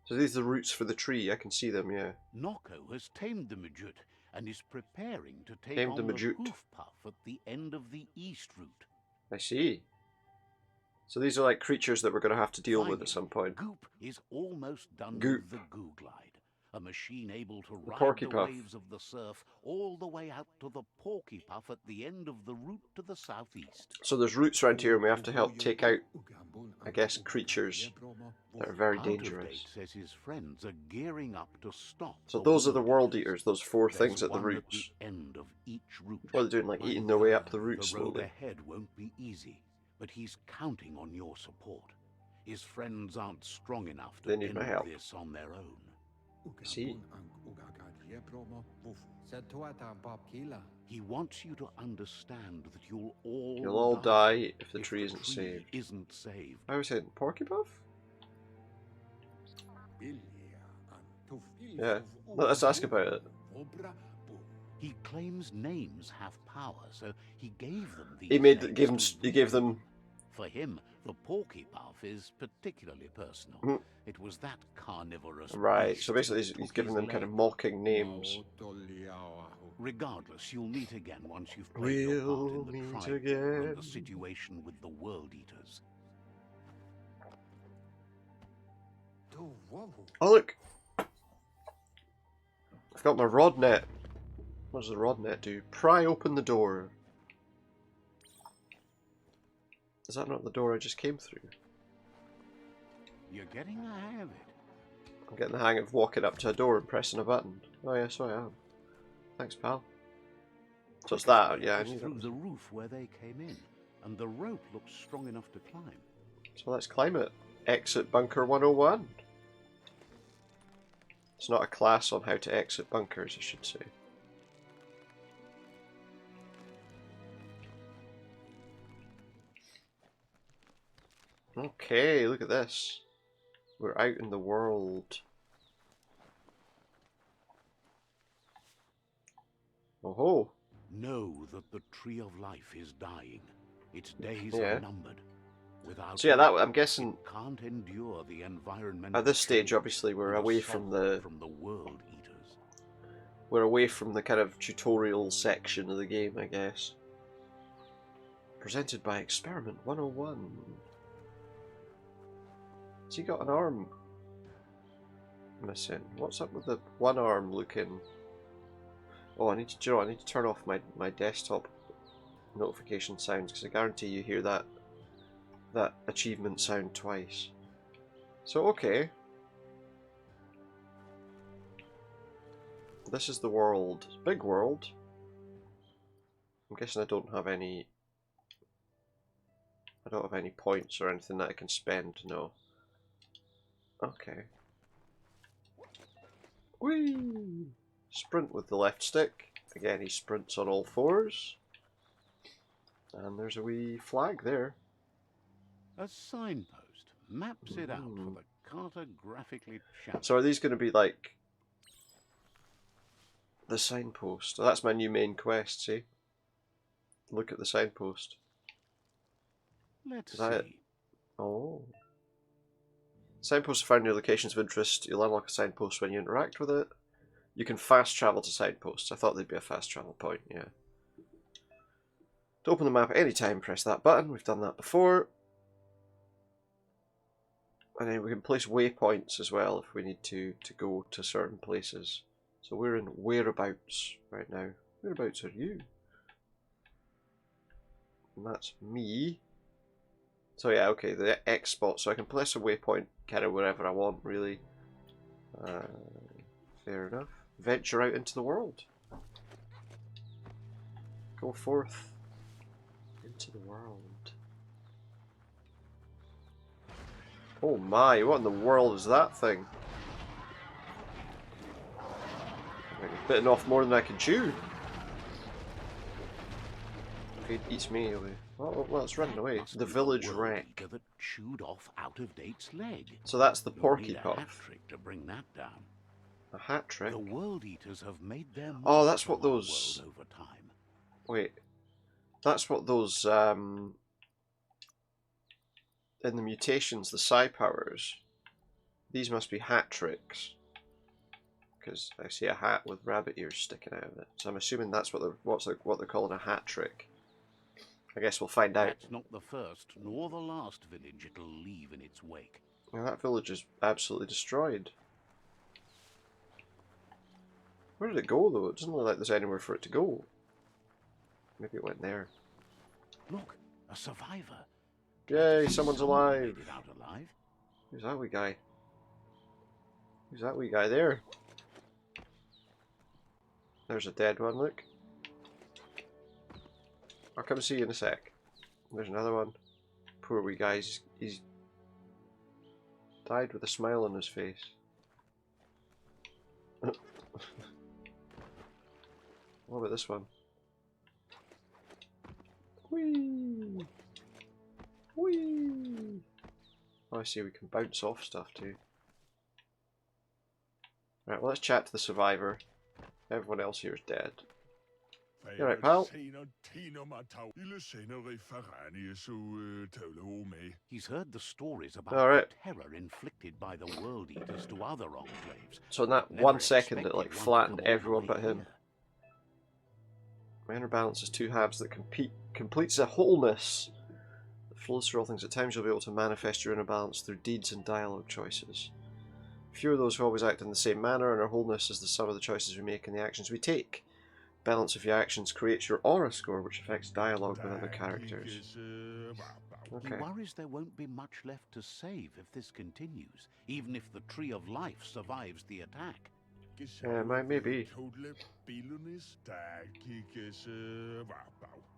So these are the roots for the tree. I can see them, yeah. Noko has tamed the Majut and is preparing to take Tamed on the the Majut. Hoof Puff at the end of the East Route. I see. So these are like creatures that we're going to have to deal with Finally, at some point. Goop is almost done Goop. with the Goo Glide, a machine able to ride Porky the Puff. waves of the surf all the way out to the Porky Puff at the end of the route to the southeast. So there's roots around here and we have to help take out, I guess, creatures that are very dangerous. Out-of-date says his friends are gearing up to stop. So the those are the World Eaters. Eaters, those four There's things at the one roots. the end of each route. What are they doing, like eating their way up the roots The road slowly? ahead won't be easy, but he's counting on your support. His friends aren't strong enough to They need end my help. this on their own. I see. He wants you to understand that you'll You'll all die if the tree isn't saved. Isn't saved. I was saying Porky Puff? Yeah, let's ask about it. He claims names have power, so he gave them these He gave them. For him, the Porky Puff is particularly personal. Mm. It was that carnivorous Right, beast so basically that he's took giving his them kind of leg. mocking names. Regardless, you'll meet again once you've played your part We'll in the meet trial again. and the situation with the World Eaters. Oh look! I've got my rod net. What does the rod net do? Pry open the door. Is that not the door I just came through? You're getting the hang of it. I'm getting the hang of walking up to a door and pressing a button. Oh yeah, so I am. Thanks, pal. So it's that, yeah, I It's knew through that. the roof where they came in, and the rope looks strong enough to climb. So let's climb it. Exit Bunker 101. It's not a class on how to exit bunkers, I should say. Okay, look at this. We're out in the world. Oh ho! Know that the Tree of Life is dying. Its days Yeah. are numbered. Without So yeah, it, that I'm guessing it can't endure the environmental at this stage, change obviously, we're and away assault from the World Eaters. we're away from the kind of tutorial section of the game, I guess. Presented by Experiment 101. Has he got an arm missing? What's up with the one arm looking? Oh, I need to, do you know, I need to turn off my desktop notification sounds because I guarantee you hear that achievement sound twice. So okay, this is the world. Big world. I'm guessing I don't have any points or anything that I can spend. No. Okay. Whee! Sprint with the left stick. Again, he sprints on all fours. And there's a wee flag there. A signpost maps it out for the cartographically challenged. So are these going to be like the signpost? Oh, that's my new main quest, see? Look at the signpost. Let's Is that see. it? Oh. Signposts find near locations of interest. You'll unlock a signpost when you interact with it. You can fast travel to signposts. I thought they'd be a fast travel point, yeah. To open the map at any time, press that button. We've done that before. And then we can place waypoints as well if we need to go to certain places. So we're in whereabouts right now. Whereabouts are you? And that's me. So yeah, okay, the X spot. So I can place a waypoint kind of wherever I want, really. Fair enough. venture out into the world. Go forth into the world. Oh my, what in the world is that thing? I've bitten off more than I can chew. If it eats me away. Oh, well, it's running away. The village wreck. That chewed off Out-of-Date's leg. So that's the You'll need a porky-puff. hat trick to bring that down. A hat trick? The World Eaters have made their Oh, mark that's what on our those... world over time. Wait. That's what those, in the mutations, the psi powers. These must be hat tricks. Because I see a hat with rabbit ears sticking out of it. So I'm assuming that's what they're calling a hat trick. I guess we'll find out. That's not the first nor the last village it'll leave in its wake. Well, that village is absolutely destroyed. Where did it go, though? It doesn't look like there's anywhere for it to go. Maybe it went there. Look, a survivor. Yay, someone's Someone alive. made it out alive. Who's that wee guy? Who's that wee guy there? There's a dead one, look. I'll come see you in a sec. There's another one. Poor wee guy, he's died with a smile on his face. What about this one? Whee! Whee! Oh, I see we can bounce off stuff too. Right, well, let's chat to the survivor. Everyone else here is dead. You alright, pal? He's heard the stories about Alright. the terror inflicted by the World Eaters to other enclaves. So in that Never 1 second it expected like one to flattened come all the everyone way but him. here. My inner balance is two halves that completes a wholeness that flows through all things. At times you'll be able to manifest your inner balance through deeds and dialogue choices. Few are those who always act in the same manner, and our wholeness is the sum of the choices we make and the actions we take. Balance of your actions creates your aura score, which affects dialogue with other characters. Okay. He worries there won't be much left to save if this continues, even if the Tree of Life survives the attack. Maybe.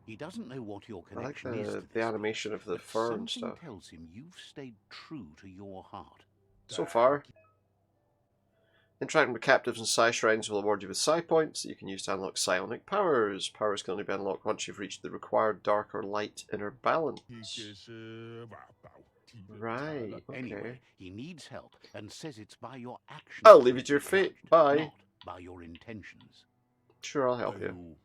He doesn't know what your I like connection is to the this animation of the but fur and something stuff. tells him you've stayed true to your heart. So far. Interacting with captives and psi shrines will award you with psi points that you can use to unlock psionic powers. Powers can only be unlocked once you've reached the required dark or light inner balance. Right, okay. Anyway, he needs help and says it's by your actions. I'll leave it to your you'll be fate. judged, Bye. Not by your intentions. Sure, I'll help you.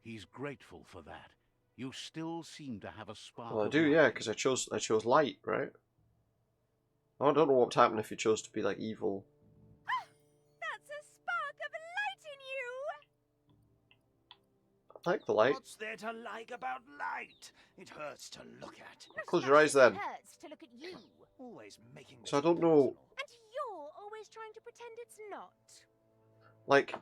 He's grateful for that. You still seem to have a spark. Well, I of do, light yeah, in because I chose light, right? I don't know what would happen if you chose to be like evil. That's a spark of light in you! I like the light. What's there to like about light? It hurts to look at. Not Close as your much eyes as it then. hurts to look at you. Always making. So I don't know, And you're always trying to pretend it's not. like,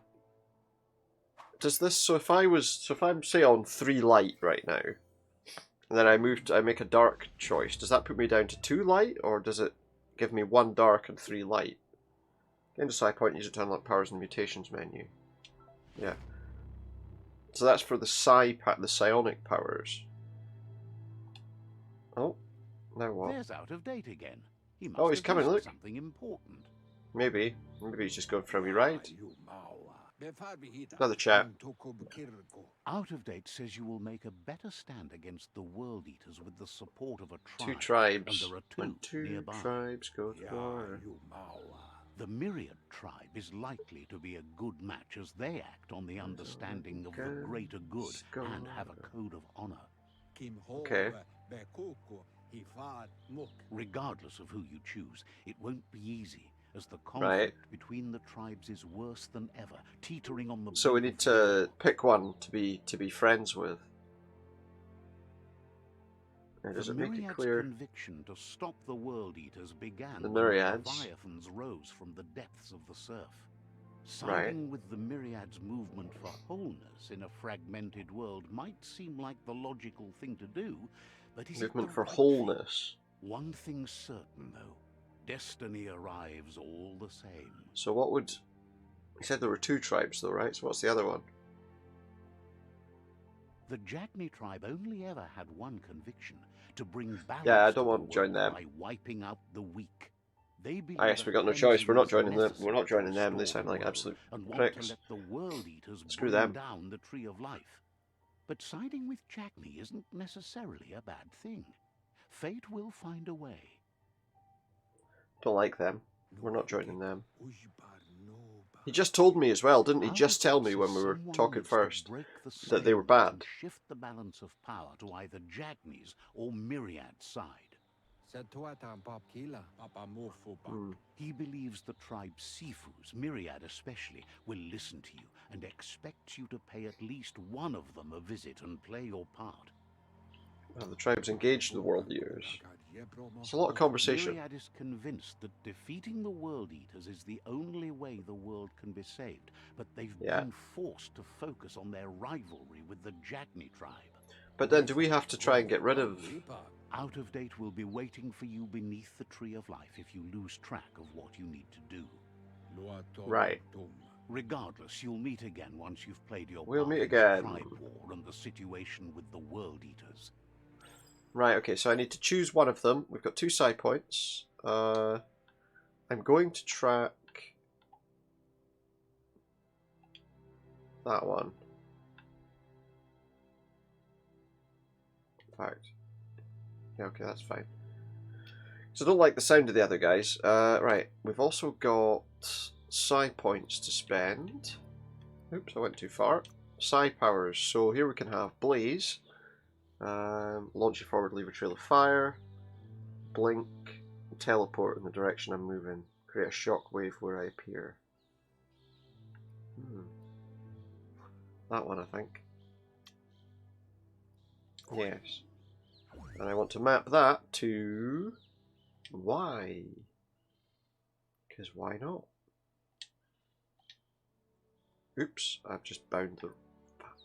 does this, so if I'm say on 3 light right now, and then I make a dark choice, does that put me down to 2 light, or does it give me 1 dark and 3 light? Gain a psi point, use it to unlock powers in the mutations menu. Yeah. So that's for the psionic powers. Oh, now what? There's Out of Date again. He must Oh, he's have coming, missed look. something important. Maybe he's just going for a wee ride. Another chat. Out of Date says you will make a better stand against the World Eaters with the support of a tribe. 2 tribes. And there are When 2 nearby. tribes go to war. The Myriad tribe is likely to be a good match as they act on the understanding of the greater good and have a code of honor. Okay. Regardless of who you choose, it won't be easy, as the conflict between the tribes is worse than ever, teetering on the So we brink need of to pick one to be friends with. Now, does the it make it Myriad's clear? conviction to stop the World Eaters began The when Myriads. Leviathans rose from the depths of the surf. Siding with the Myriads' movement for wholeness in a fragmented world might seem like the logical thing to do, but is it Movement the for right thing? wholeness. One thing's certain, though. Destiny arrives all the same. So what would... He said there were 2 tribes though, right? So what's the other one? The Jagni tribe only ever had one conviction: to bring balance Yeah, I to don't the want to join world them. by wiping out the weak. They believe I guess we got no choice. We're not joining them. We're not joining them. They sound like absolute and want pricks. to let the world eaters Screw bring them. down the tree of life. But siding with Jagni isn't necessarily a bad thing. Fate will find a way. Don't like them. We're not joining them. He just told me as well, didn't he? Just tell me when we were talking first that they were bad. Shift the balance of power to either Jagni's or Myriad's side. He believes the tribe Sifus, Myriad especially, will listen to you and expects you to pay at least one of them a visit and play your part. Well, the tribe's engaged in the world eaters. It's a lot of conversation. Myriad is convinced that defeating the World Eaters is the only way the world can be saved, but they've been forced to focus on their rivalry with the Jagni tribe. But then do we have to try and get rid of... Out of Date will be waiting for you beneath the Tree of Life if you lose track of what you need to do. Right. Regardless, you'll meet again once you've played your We'll part meet in again. the tribe war and the situation with the World Eaters. Right, okay, so I need to choose one of them. We've got 2 side points. I'm going to track that one. In fact, yeah, okay, that's fine. So I don't like the sound of the other guys. Right, we've also got psi points to spend. Oops, I went too far. Psi powers. So here we can have Blaze. Launch you forward, leave a trail of fire. Blink. Teleport in the direction I'm moving. Create a shockwave where I appear. That one, I think. Yes. And I want to map that to Y. Because why not? Oops, I've just bound the... Fuck.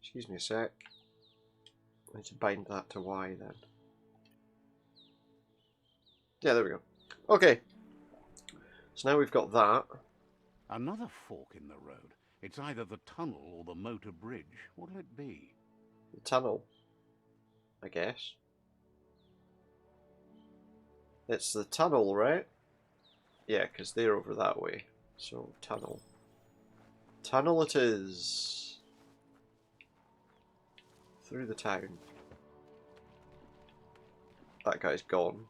Excuse me a sec. I need to bind that to Y then. Yeah, there we go. Okay. So now we've got that. Another fork in the road. It's either the tunnel or the motor bridge. What'll it be? The tunnel, I guess. It's the tunnel, right? Yeah, because they're over that way. So, tunnel. Tunnel it is. Through the town. That guy's gone.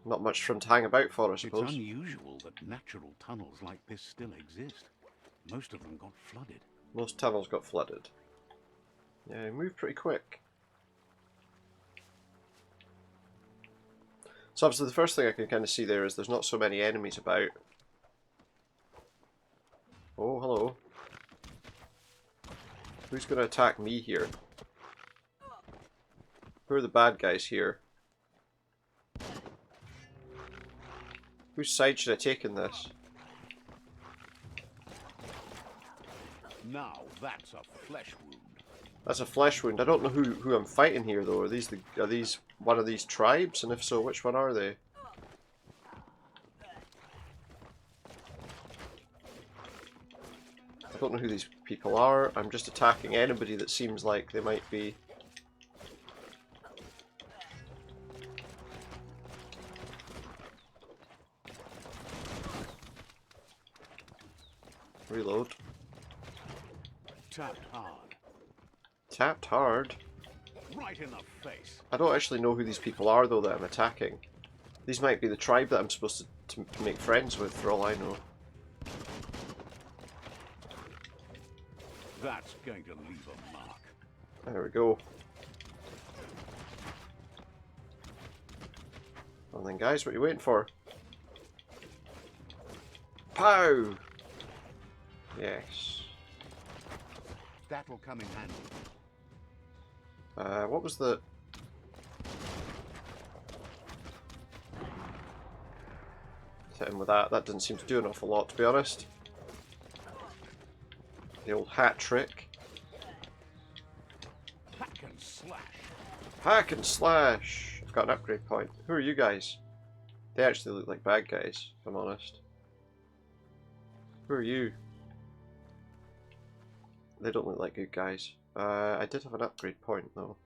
Not much for him to hang about for, I suppose. It's unusual that natural tunnels like this still exist. Most of them got flooded. Most tunnels got flooded. Yeah, he moved pretty quick. So obviously the first thing I can kind of see there is there's not so many enemies about. Oh, hello. Who's going to attack me here? Who are the bad guys here? Whose side should I take in this? Now that's a flesh wound. That's a flesh wound. I don't know who I'm fighting here though. Are these one of these tribes? And if so, which one are they? I don't know who these people are. I'm just attacking anybody that seems like they might be. Reload. Tapped hard. Tapped hard. Right in the face. I don't actually know who these people are though that I'm attacking. These might be the tribe that I'm supposed to make friends with for all I know. That's going to leave a mark. There we go. Well then guys, what are you waiting for? Pow! Yes. That'll come in handy. What was the... Hit him with that. That didn't seem to do an awful lot, to be honest. The old hat trick. Hack and slash. Hack and slash! I've got an upgrade point. Who are you guys? They actually look like bad guys, if I'm honest. Who are you? They don't look like good guys. I did have an upgrade point though.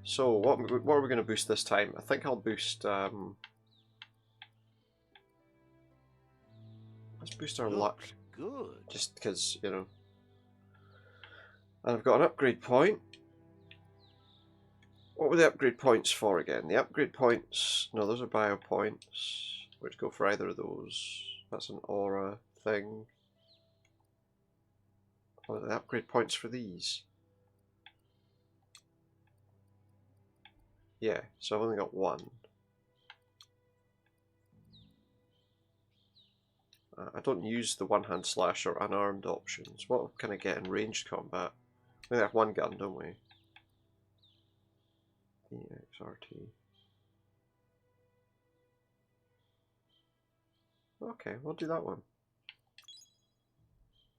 So what are we going to boost this time? I think I'll boost. Let's boost our luck. Good. Just because, you know. And I've got an upgrade point. What were the upgrade points for again? The upgrade points. No, those are bio points, which go for either of those. That's an aura thing. What are the upgrade points for these? Yeah, so I've only got one. I don't use the one-hand slash or unarmed options. What can I get in ranged combat? We have one gun, don't we? EXRT. Okay, we'll do that one.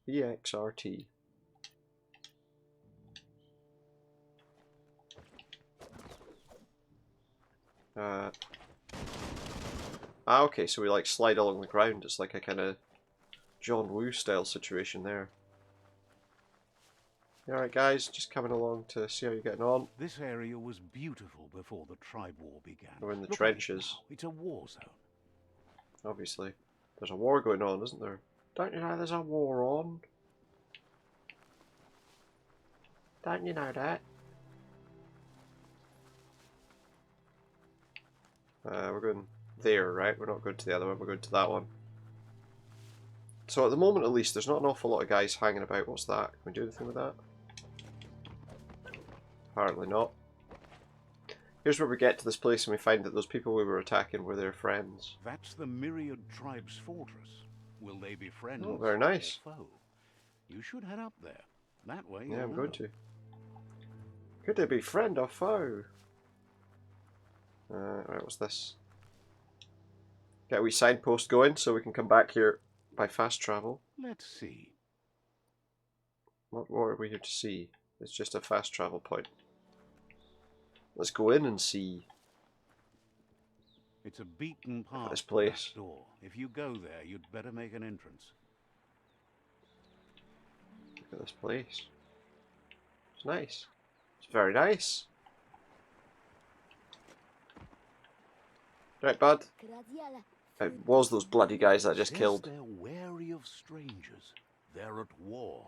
EXRT. Okay, so we like slide along the ground. It's like a kind of John Woo style situation there. Alright guys, just coming along to see how you're getting on. This area was beautiful before the tribe war began. We're in the Look trenches. at it now. It's a war zone. Obviously. There's a war going on, isn't there? Don't you know there's a war on? Don't you know that? We're going there, right? We're not going to the other one, we're going to that one. So at the moment at least, there's not an awful lot of guys hanging about. What's that? Can we do anything with that? Apparently not. Here's where we get to this place and we find that those people we were attacking were their friends. That's the Myriad Tribe's fortress. Will they be friends? Oh, very nice. Or foe? You should head up there. That way. Yeah, I'm you'll going know. to. Could they be friend or foe? Right, what's this? Get a wee signpost going so we can come back here by fast travel. Let's see. What are we here to see? It's just a fast travel point. Let's go in and see. It's a beaten path. This to place. that door. If you go there, you'd better make an entrance. Look at this place. It's nice. It's very nice. Right, bud. It was those bloody guys that I just Says killed. They're wary of strangers. They're at war.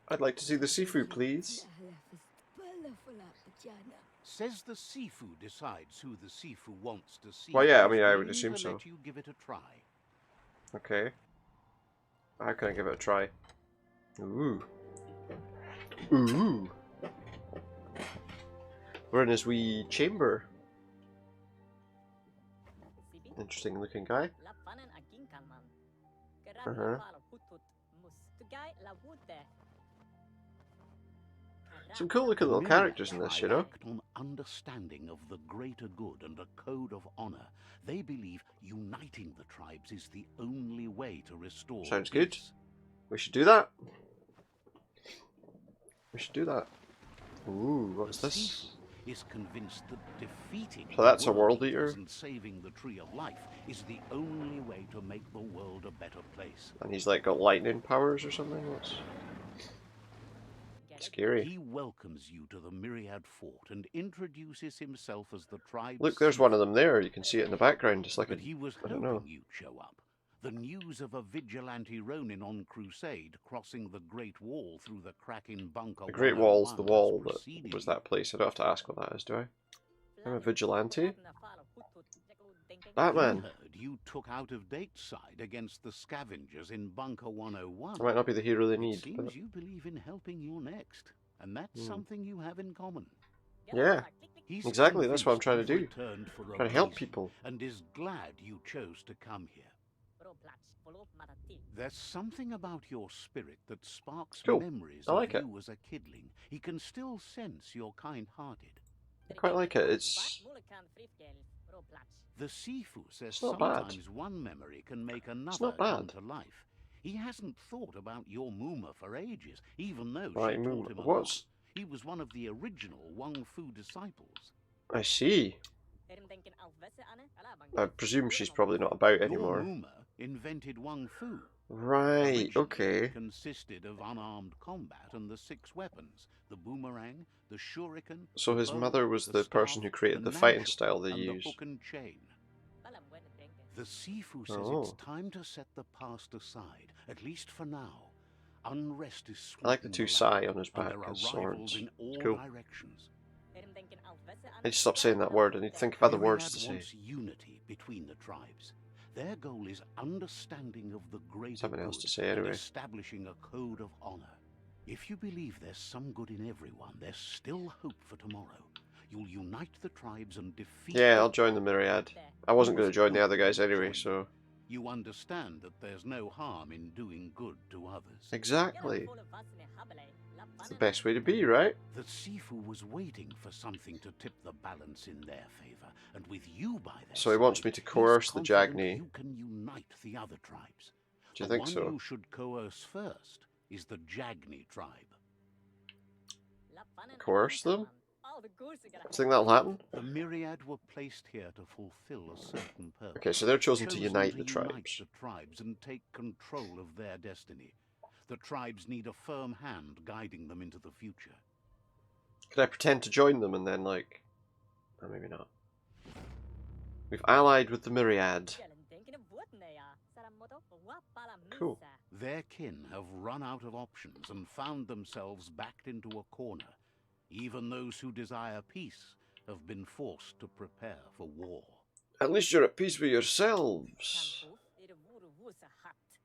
I'd like to see the seafood, please. Says the Sifu decides who the Sifu wants to see. Well, yeah, I mean, He's I would willing assume to so. let you give it a try. Okay. How can I give it a try? Ooh. Ooh. We're in his wee chamber. Interesting looking guy. Some cool looking little characters in this, you know? Act on understanding of the greater good and a code of honor. They believe uniting the tribes is the only way to restore Sounds good. peace. We should do that. We should do that. Ooh, what's The this? Sifu is convinced that defeating So that's the a world eaters eater? and saving the tree of life is the only way to make the world a better place. And he's like got lightning powers or something? What's scary? He welcomes you to the Myriad Fort and introduces himself as the tribe's Look, there's one of them there. You can see it in the background. It's like a, But he was I don't hoping know. you'd show up. The news of a vigilante Ronin on crusade crossing the Great Wall through the crack in Bunker The Great Wall's the 101 wall has that preceded was you. that place. I don't have to ask what that is, do I? I'm a vigilante. He Batman. heard you took out-of-date side against the scavengers in Bunker 101. I might not be the hero they It need, seems but you believe in helping your next, and that's something you have in common. yeah, He's exactly. That's what I'm trying to convinced do. you've returned for a Trying to help reason people. and is glad you chose to come here. There's something about your spirit that sparks Cool. memories I like of it. you as a kidling. He can still sense you're kind-hearted. I quite like it. It's The Sifu says It's not bad. sometimes one memory can make another not bad. come to life. He hasn't thought about your Muma for ages, even though Right, she Muma. taught him a What's- lot. He was one of the original Wang Fu disciples. I see. I presume she's probably not about Your anymore. Moomer invented Wung Fu. Right, Originally, okay. it consisted of unarmed combat and the 6 weapons: the boomerang, the shuriken, So the his bow, mother was the person staff, who created the fighting nunchuck, style they and use. the hook and chain. The Sifu says Oh. it's time to set the past aside, at least for now. Unrest is I like the sweeping 2 land, Sai on his and back there are as rivals swords. in all Cool. directions. I need to stop saying that word. I need to think of other words to Myriad say. wants unity between the tribes. Their goal is understanding of the greater Something good else to say and anyway. establishing a code of honor. If you believe there's some good in everyone, there's still hope for tomorrow. You'll unite the tribes and defeat Yeah, I'll evil. join the Myriad. I wasn't going to join the other guys anyway, Join so... You understand that there's no harm in doing good to others. Exactly. It's the best way to be, right? The Sifu was waiting for something to tip the balance in their favor, and with you by their So he wants side, me to he's coerce the confident Jagni. you can unite the other tribes. Do you The think one so? you should coerce first is the Jagni tribe. Coerce them? Do you think that'll happen? The Myriad were placed here to fulfill a certain purpose. Okay, so they're chosen to unite the tribes. Unite the tribes and take control of their destiny. The tribes need a firm hand guiding them into the future. Could I pretend to join them and then, like... Oh, maybe not. We've allied with the Myriad. Cool. Their kin have run out of options and found themselves backed into a corner. Even those who desire peace have been forced to prepare for war. At least you're at peace with yourselves.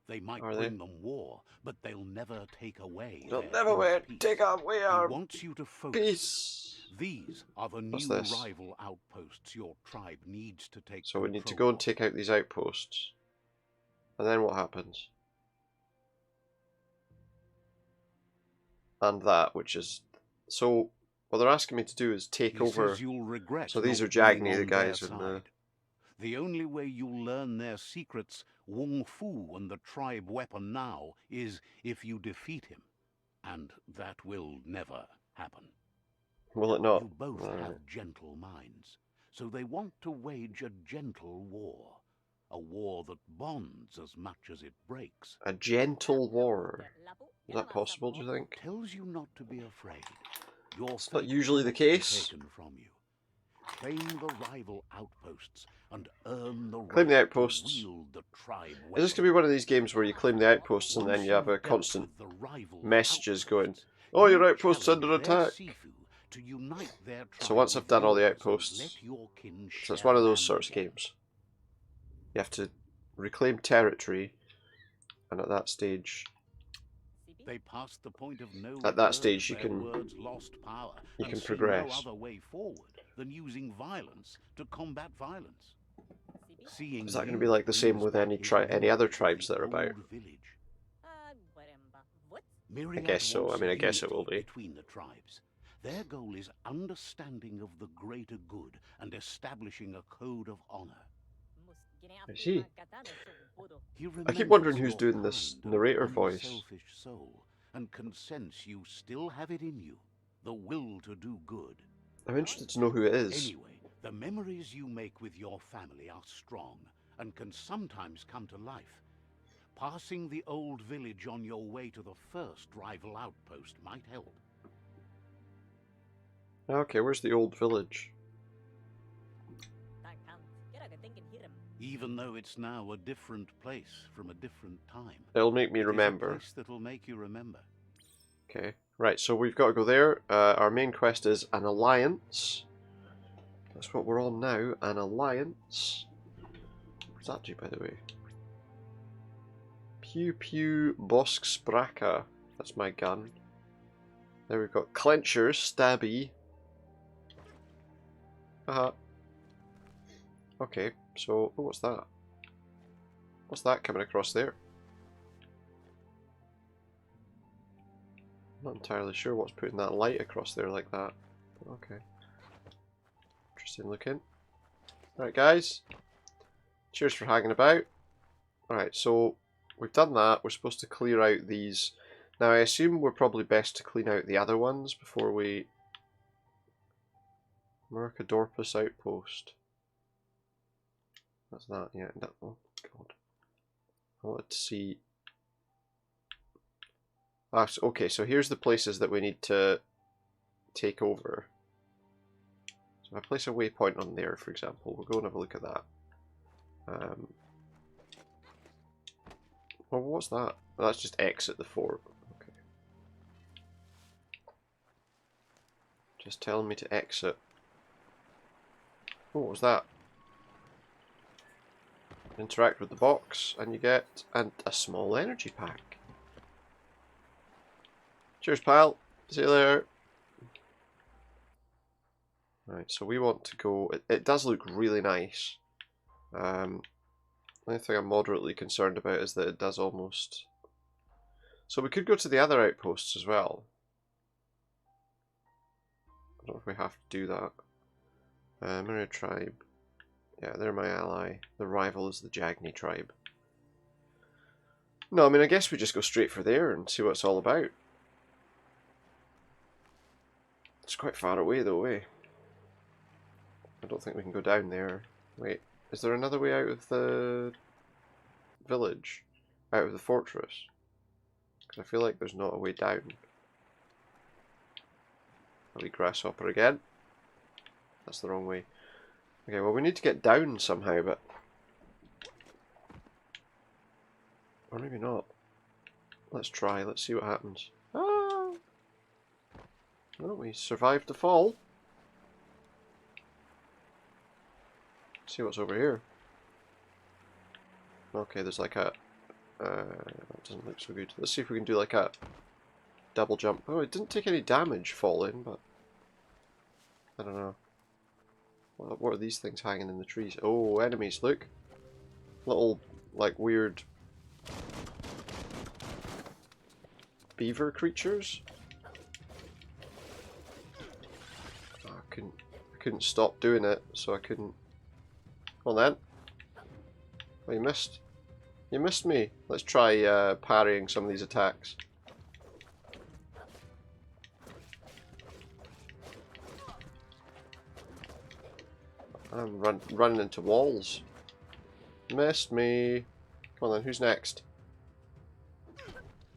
They might Are bring they? them war, but they'll never take away They'll their never inner peace. take away He our wants you to focus. peace. These are the What's new this? rival outposts your tribe needs to take So we need to control go and take out these outposts. And then what happens? And that, which is... So, what they're asking me to do is take He over... says you'll regret So these not are Jagni, being the on guys their in the... side. The only way you'll learn their secrets, Wung Fu and the tribe weapon now, is if you defeat him. And that will never happen. Will it not? You both Alright. have gentle minds, so they want to wage a gentle war. A war that bonds as much as it breaks. A gentle war. Is that possible, do you think? Tells you not to be afraid. Your It's not fate usually the cannot be case. taken from you. Claim the rival outposts and earn the Claim the right outposts. to wield the tribe Is this going to be one of these games where you claim the outposts and then you have a constant messages going, oh, your outpost's under attack. So once I've done all the outposts, so it's one of those sorts of games. You have to reclaim territory, and at that stage, They passed the point of no At that return. stage, you Their can- words lost power, you and can see progress. no other way forward than using violence to combat violence. Seeing Is that going to you be like the same brings with back any his any other memories of tribes the that are about? old village. I Myriad guess so. I wants mean, I guess it unity will be. between the tribes. Their goal is understanding of the greater good and establishing a code of honor. I see. He I keep wondering remembers who's your doing this kind and narrator voice. unselfish soul, and can sense you still have it in you, the will to do good. I'm interested to know who it is. Anyway, the memories you make with your family are strong and can sometimes come to life. Passing the old village on your way to the first rival outpost might help. Okay, where's the old village? Even though it's now a different place from a different time. It'll make me It is a remember. place that'll make you remember. Okay, right, so we've got to go there. Our main quest is an alliance. That's what we're on now, an alliance. What does that do, by the way? Pew Pew Bosk Spraka. That's my gun. There we've got Clenchers, Stabby. Haha. Okay, so, oh, what's that? What's that coming across there? I'm not entirely sure what's putting that light across there like that. But okay. Interesting looking. Alright guys. Cheers for hanging about. Alright, so we've done that. We're supposed to clear out these. Now I assume we're probably best to clean out the other ones before we Mercadorpus Outpost. That's that, yeah. That, oh, God. I wanted to see... Ah, so, okay, so here's the places that we need to take over. So if I place a waypoint on there, for example, we'll go and have a look at that. Well, what's that? Oh, that's just exit the fort. Okay. Just telling me to exit. Oh, what was that? Interact with the box, and you get a small energy pack. Cheers, pal. See you later. Right, so we want to go... It does look really nice. The only thing I'm moderately concerned about is that it does almost... So we could go to the other outposts as well. I don't know if we have to do that. Mirror tribe. Yeah, they're my ally. The rival is the Jagni tribe. No, I mean, I guess we just go straight for there and see what it's all about. It's quite far away though, eh? I don't think we can go down there. Wait, is there another way out of the village? Out of the fortress? Because I feel like there's not a way down. A wee grasshopper again. That's the wrong way. Okay, well we need to get down somehow, but... Or maybe not. Let's try, let's see what happens. Ah! Well, we survived the fall. Let's see what's over here. Okay, there's like a... that doesn't look so good. Let's see if we can do like a double jump. Oh, it didn't take any damage falling, but... I don't know. What are these things hanging in the trees? Oh, enemies, look. Little, like, weird... beaver creatures? Oh, I couldn't stop doing it, so I couldn't... Come on then. Oh, you missed. You missed me. Let's try parrying some of these attacks. I'm running into walls. Missed me. Come on then, who's next?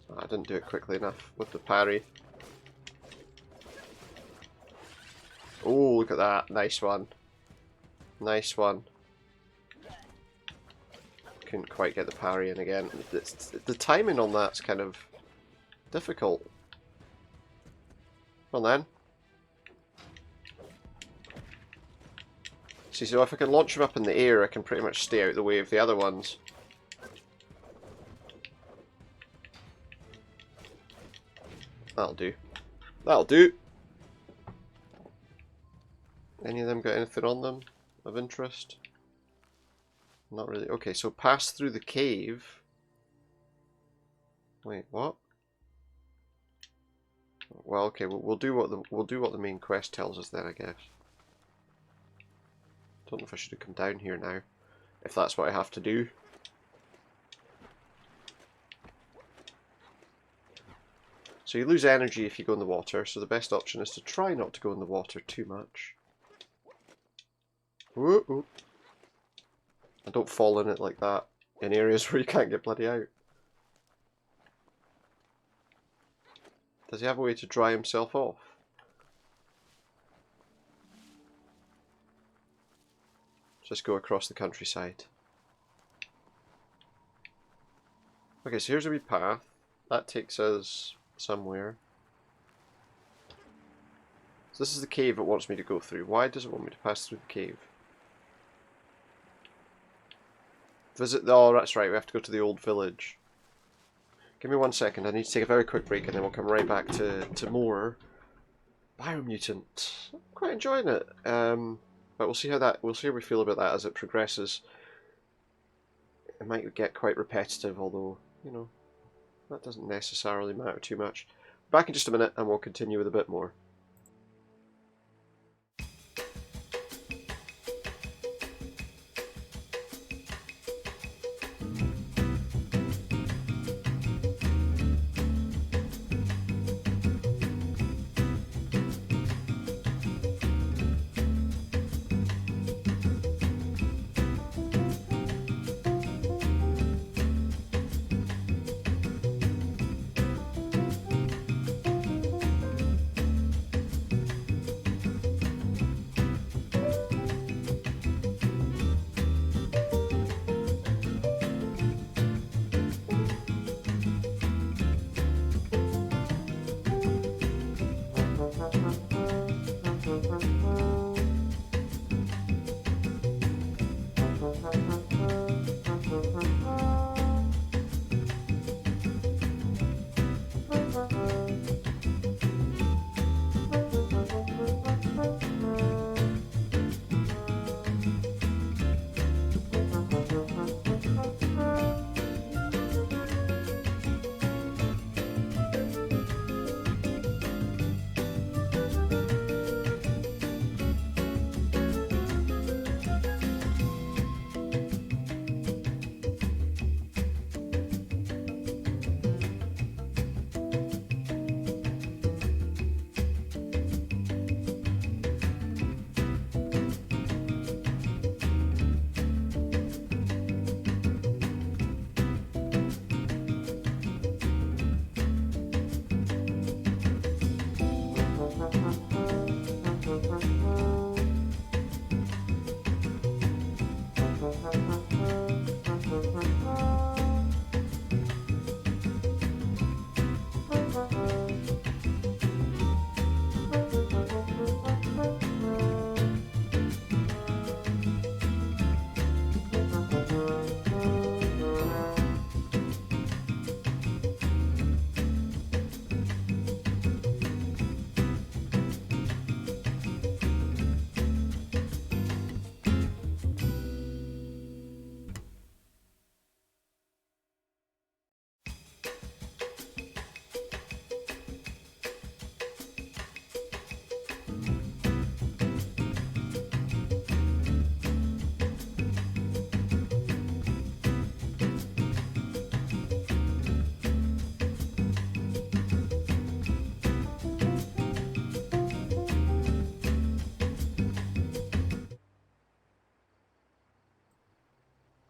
Oh, I didn't do it quickly enough with the parry. Oh, look at that. Nice one. Nice one. Couldn't quite get the parry in again. The timing on that's kind of difficult. Come on then. See, so if I can launch him up in the air, I can pretty much stay out of the way of the other ones. That'll do. That'll do. Any of them got anything on them of interest? Not really. Okay, so pass through the cave. Wait, what? Well, okay, we'll do what the main quest tells us then, I guess. Don't know if I should have come down here now, if that's what I have to do. So you lose energy if you go in the water, so the best option is to try not to go in the water too much. Ooh, ooh. And don't fall in it like that, in areas where you can't get bloody out. Does he have a way to dry himself off? Just go across the countryside. Okay, so here's a wee path. That takes us somewhere. So this is the cave it wants me to go through. Why does it want me to pass through the cave? Visit the... Oh, that's right, we have to go to the old village. Give me 1 second, I need to take a very quick break and then we'll come right back to more Biomutant. I'm quite enjoying it. But we'll see how we feel about that as it progresses. It might get quite repetitive, although, you know, that doesn't necessarily matter too much. Back in just a minute and we'll continue with a bit more.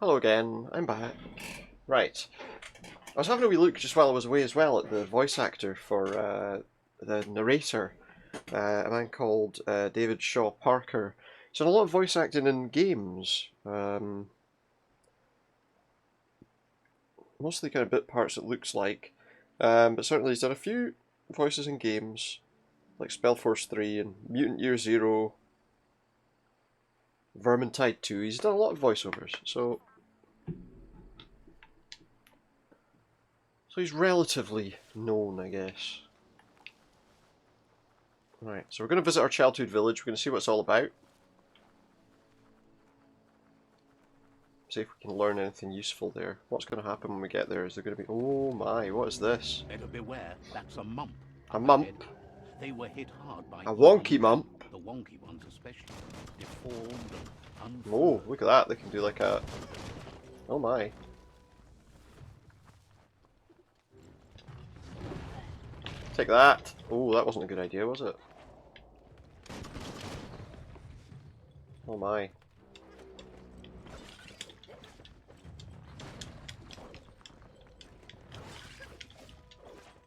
Hello again, I'm back. Right. I was having a wee look just while I was away as well at the voice actor for the narrator, a man called David Shaw Parker. He's done a lot of voice acting in games. Mostly kind of bit parts it looks like. But certainly he's done a few voices in games, like Spellforce 3 and Mutant Year Zero, Vermintide 2. He's done a lot of voiceovers, so he's relatively known, I guess. Right, so we're going to visit our childhood village. We're going to see what it's all about. See if we can learn anything useful there. What's going to happen when we get there? Is there going to be... Oh my, what is this? Better beware, that's a mump. A up mump? ahead. They were hit hard by A wonky evolution, mump? The wonky ones especially. Deformed and Oh, look at that. They can do like a... Oh my. Take that. Oh, that wasn't a good idea, was it? Oh my.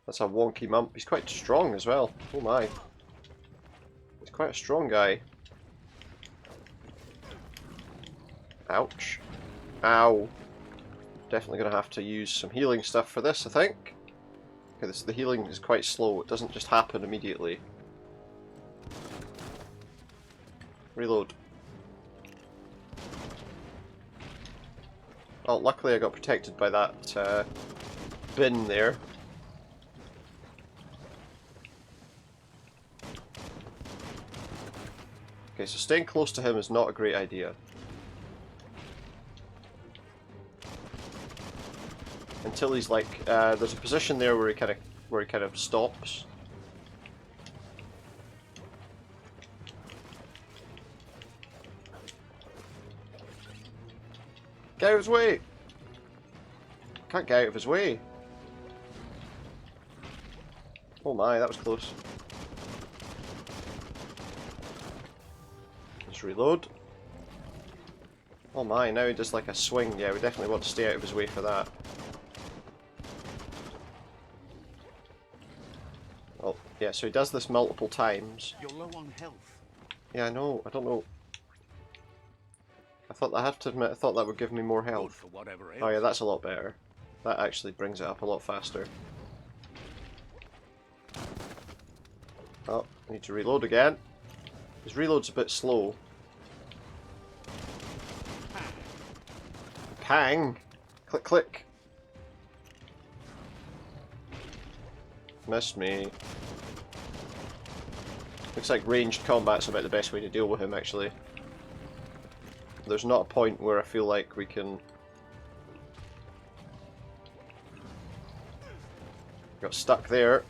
That's a wonky mump. He's quite strong as well. Oh my. He's quite a strong guy. Ouch. Ow. Definitely going to have to use some healing stuff for this, I think. Okay, the healing is quite slow. It doesn't just happen immediately. Reload. Oh, luckily I got protected by that bin there. Okay, so staying close to him is not a great idea. Until he's like, there's a position there where he kind of stops. Get out of his way! Can't get out of his way. Oh my, that was close. Let's reload. Oh my, now he does like a swing. Yeah, we definitely want to stay out of his way for that. Oh, yeah, so he does this multiple times. You're low on health. Yeah, I know, I don't know. I have to admit, I thought that would give me more Good health. for whatever else. Oh yeah, that's a lot better. That actually brings it up a lot faster. Oh, I need to reload again. His reload's a bit slow. Pang! Click, click. Missed me. Looks like ranged combat's about the best way to deal with him, actually. There's not a point where I feel like we can... Got stuck there.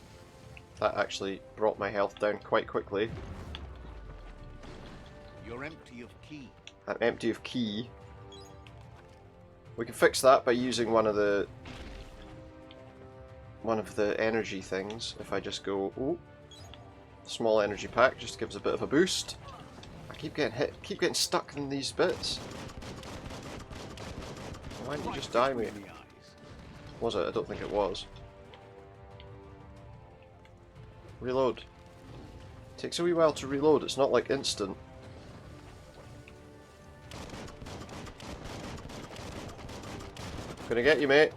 That actually brought my health down quite quickly. You're empty of ki. I'm empty of ki. We can fix that by using one of the energy things. If I just go, ooh, small energy pack, just gives a bit of a boost. I keep getting hit, keep getting stuck in these bits. Why didn't you just die, mate? Was it? I don't think it was. Reload. Takes a wee while to reload, it's not like instant. Gonna get you, mate.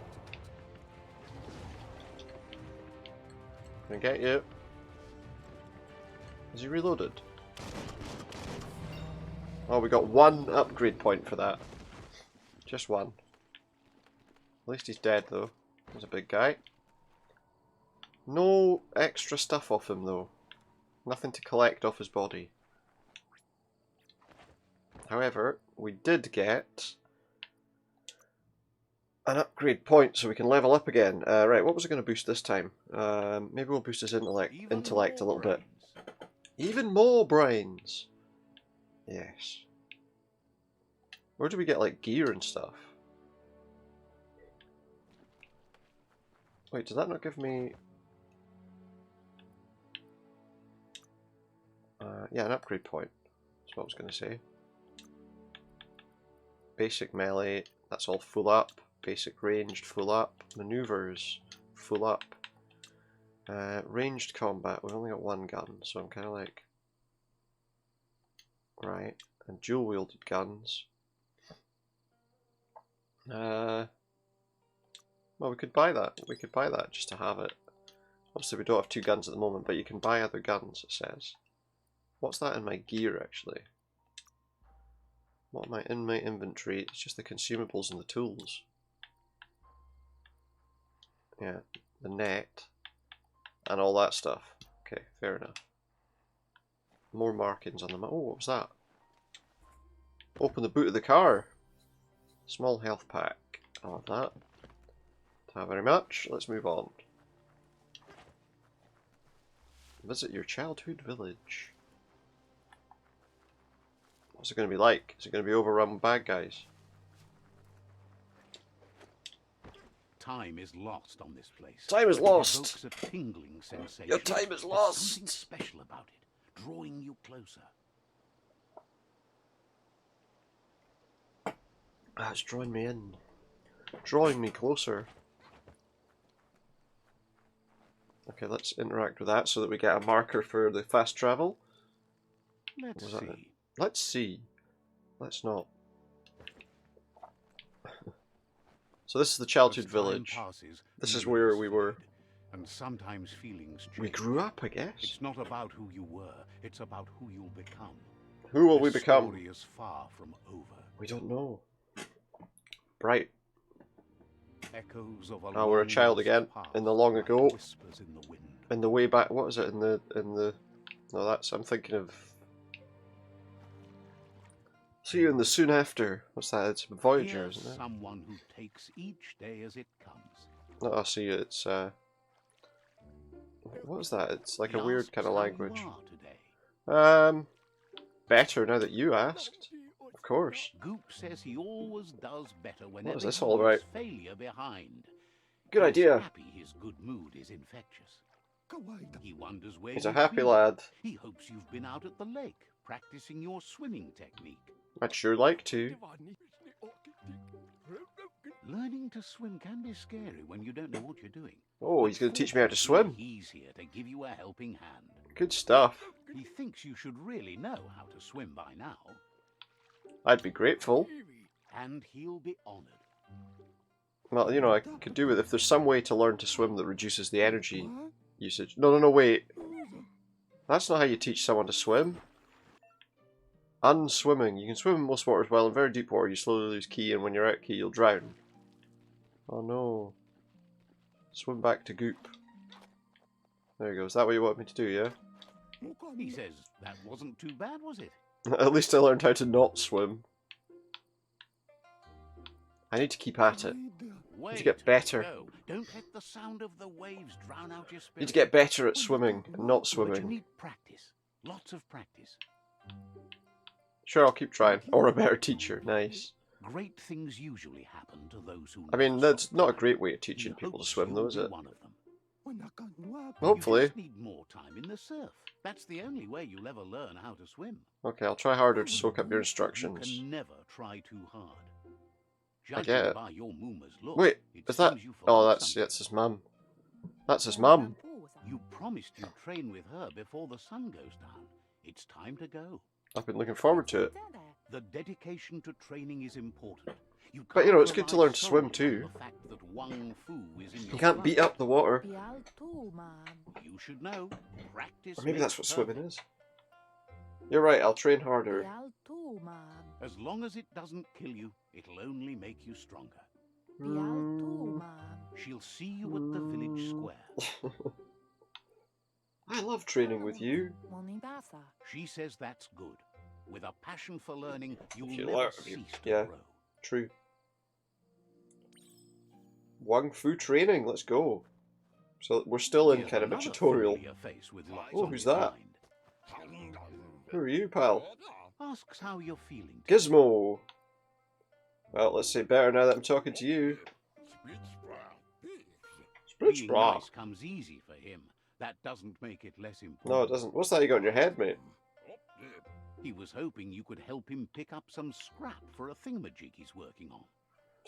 Gonna get you. Is he reloaded? Oh, we got one upgrade point for that. Just one. At least he's dead, though. He's a big guy. No extra stuff off him, though. Nothing to collect off his body. However, we did get an upgrade point so we can level up again. Right, what was it going to boost this time? Maybe we'll boost his intellect a little bit. Even more brains! Yes. Where do we get, like, gear and stuff? Wait, did that not give me... yeah, an upgrade point. That's what I was going to say. Basic melee, That's all full up. Basic ranged, full up. Maneuvers, full up. Ranged combat, we've only got one gun, so I'm kind of like... Right, and dual wielded guns. Well, we could buy that. We could buy that just to have it. Obviously we don't have two guns at the moment, but you can buy other guns, it says. What's that in my gear, actually? What am I in my inventory? It's just the consumables and the tools. Yeah, the net. And all that stuff. Okay, fair enough. More markings on the map. Oh, what was that? Open the boot of the car. Small health pack. I'll have that. Thank you very much. Let's move on. Visit your childhood village. What's it going to be like? Is it going to be overrun with bad guys? Time is lost on this place. Time is It lost. evokes a tingling sensation. Your time is There's lost. something special about it, drawing you closer. Ah, it's drawing me in. Drawing me closer. Okay, let's interact with that so that we get a marker for the fast travel. Let's Was that see. it? Let's see. Let's not. So this is the childhood As time village. passes, This is memories where we were. fade, and sometimes feelings change. We grew up, I guess. It's not about who you were, it's about who you'll become. Who will we This become? story is far from over. We don't know. Bright. Echoes of a Oh, we're a long child lost again. past, In the long like ago. whispers in the wind. In the way back, what is it? In the no, that's, I'm thinking of. See you in the soon after. What's that? It's Voyager, Here's isn't it? someone who takes each day as it comes. No, I see it. It's what is that? It's like He a weird asks kind of how you language. are today. Better now that you asked. Of course. Goop says he always does better whenever is this he all leaves about? failure behind. Good He's idea. happy his good mood is infectious. He wonders where He's a you've happy been. lad. He hopes you've been out at the lake, practicing your swimming technique. I'd sure like to. Learning to swim can be scary when you don't know what you're doing. Oh, he's going to teach me how to swim. He's here to give you a helping hand. Good stuff. He thinks you should really know how to swim by now, I'd be grateful. and he'll be honored. Well, you know, I could do with if there's some way to learn to swim that reduces the energy usage. No, wait. That's not how you teach someone to swim. Unswimming. You can swim in most waters well. In very deep water, you slowly lose ki, and when you're out ki, you'll drown. Oh no. Swim back to goop. There you go. Is that what you want me to do, yeah? He says that wasn't too bad, was it? At least I learned how to not swim. I need to keep at it. Wait, to get better. No, don't let the sound of the waves drown out your spirit. Need to get better at swimming and not But you swimming. need practice. Lots of practice. Sure, I'll keep trying. Or a better teacher. Nice. Great things usually happen to those who I mean, never that's stop not a trying. great way of He teaching people to hopes swim, though, you'll is be it? one of them. Hopefully. You just need more time in the surf. That's the only way you'll ever learn how to swim. Okay, I'll try harder to soak up your You instructions. can never try too hard. I Judging get it. by your Mooma's look, Wait, it is that... seems you Oh, forgot that's something. his mum. That's his mum. You promised you'd train with her before the sun goes down. It's time to go. I've been looking forward to it. The dedication to training is important. But, you know, it's can't good to rely learn to swim, solely too. on the fact that Wang Fu is in You your can't beat blood. up the water. You should know. Practice Or maybe that's what makes swimming perfect. is. You're right, I'll train harder. As long as it doesn't kill you, it'll only make you stronger. She'll see you at the village square. I love training with you. She says that's good. With a passion for learning, you'll You never learn- cease to yeah. grow. True. Wang Fu training, let's go. So we're still in Here's kind of a another tutorial. familiar face with lies Oh, on who's your that? mind. Who are you, pal? Asks how you're feeling. Gizmo! Well, let's say better now that I'm talking to you. Being Spritz nice comes easy for him. That doesn't make it less important. No, it doesn't. What's that you got in your head, mate? He was hoping you could help him pick up some scrap for a thingamajig he's working on.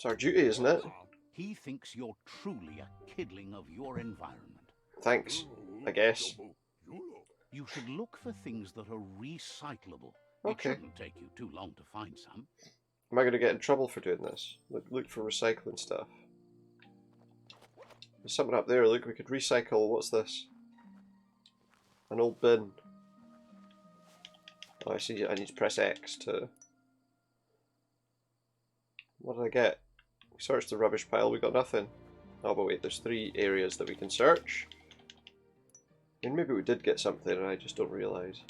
It's our duty, isn't it? He thinks you're truly a kidling of your environment. Thanks, I guess. You should look for things that are recyclable. Okay. It shouldn't take you too long to find some. Am I going to get in trouble for doing this? Look for recycling stuff. There's something up there, look, we could recycle. What's this? An old bin. Oh, I see, I need to press X to... What did I get? We searched the rubbish pile, we got nothing. Oh, but wait, there's 3 areas that we can search. And maybe we did get something and I just don't realise.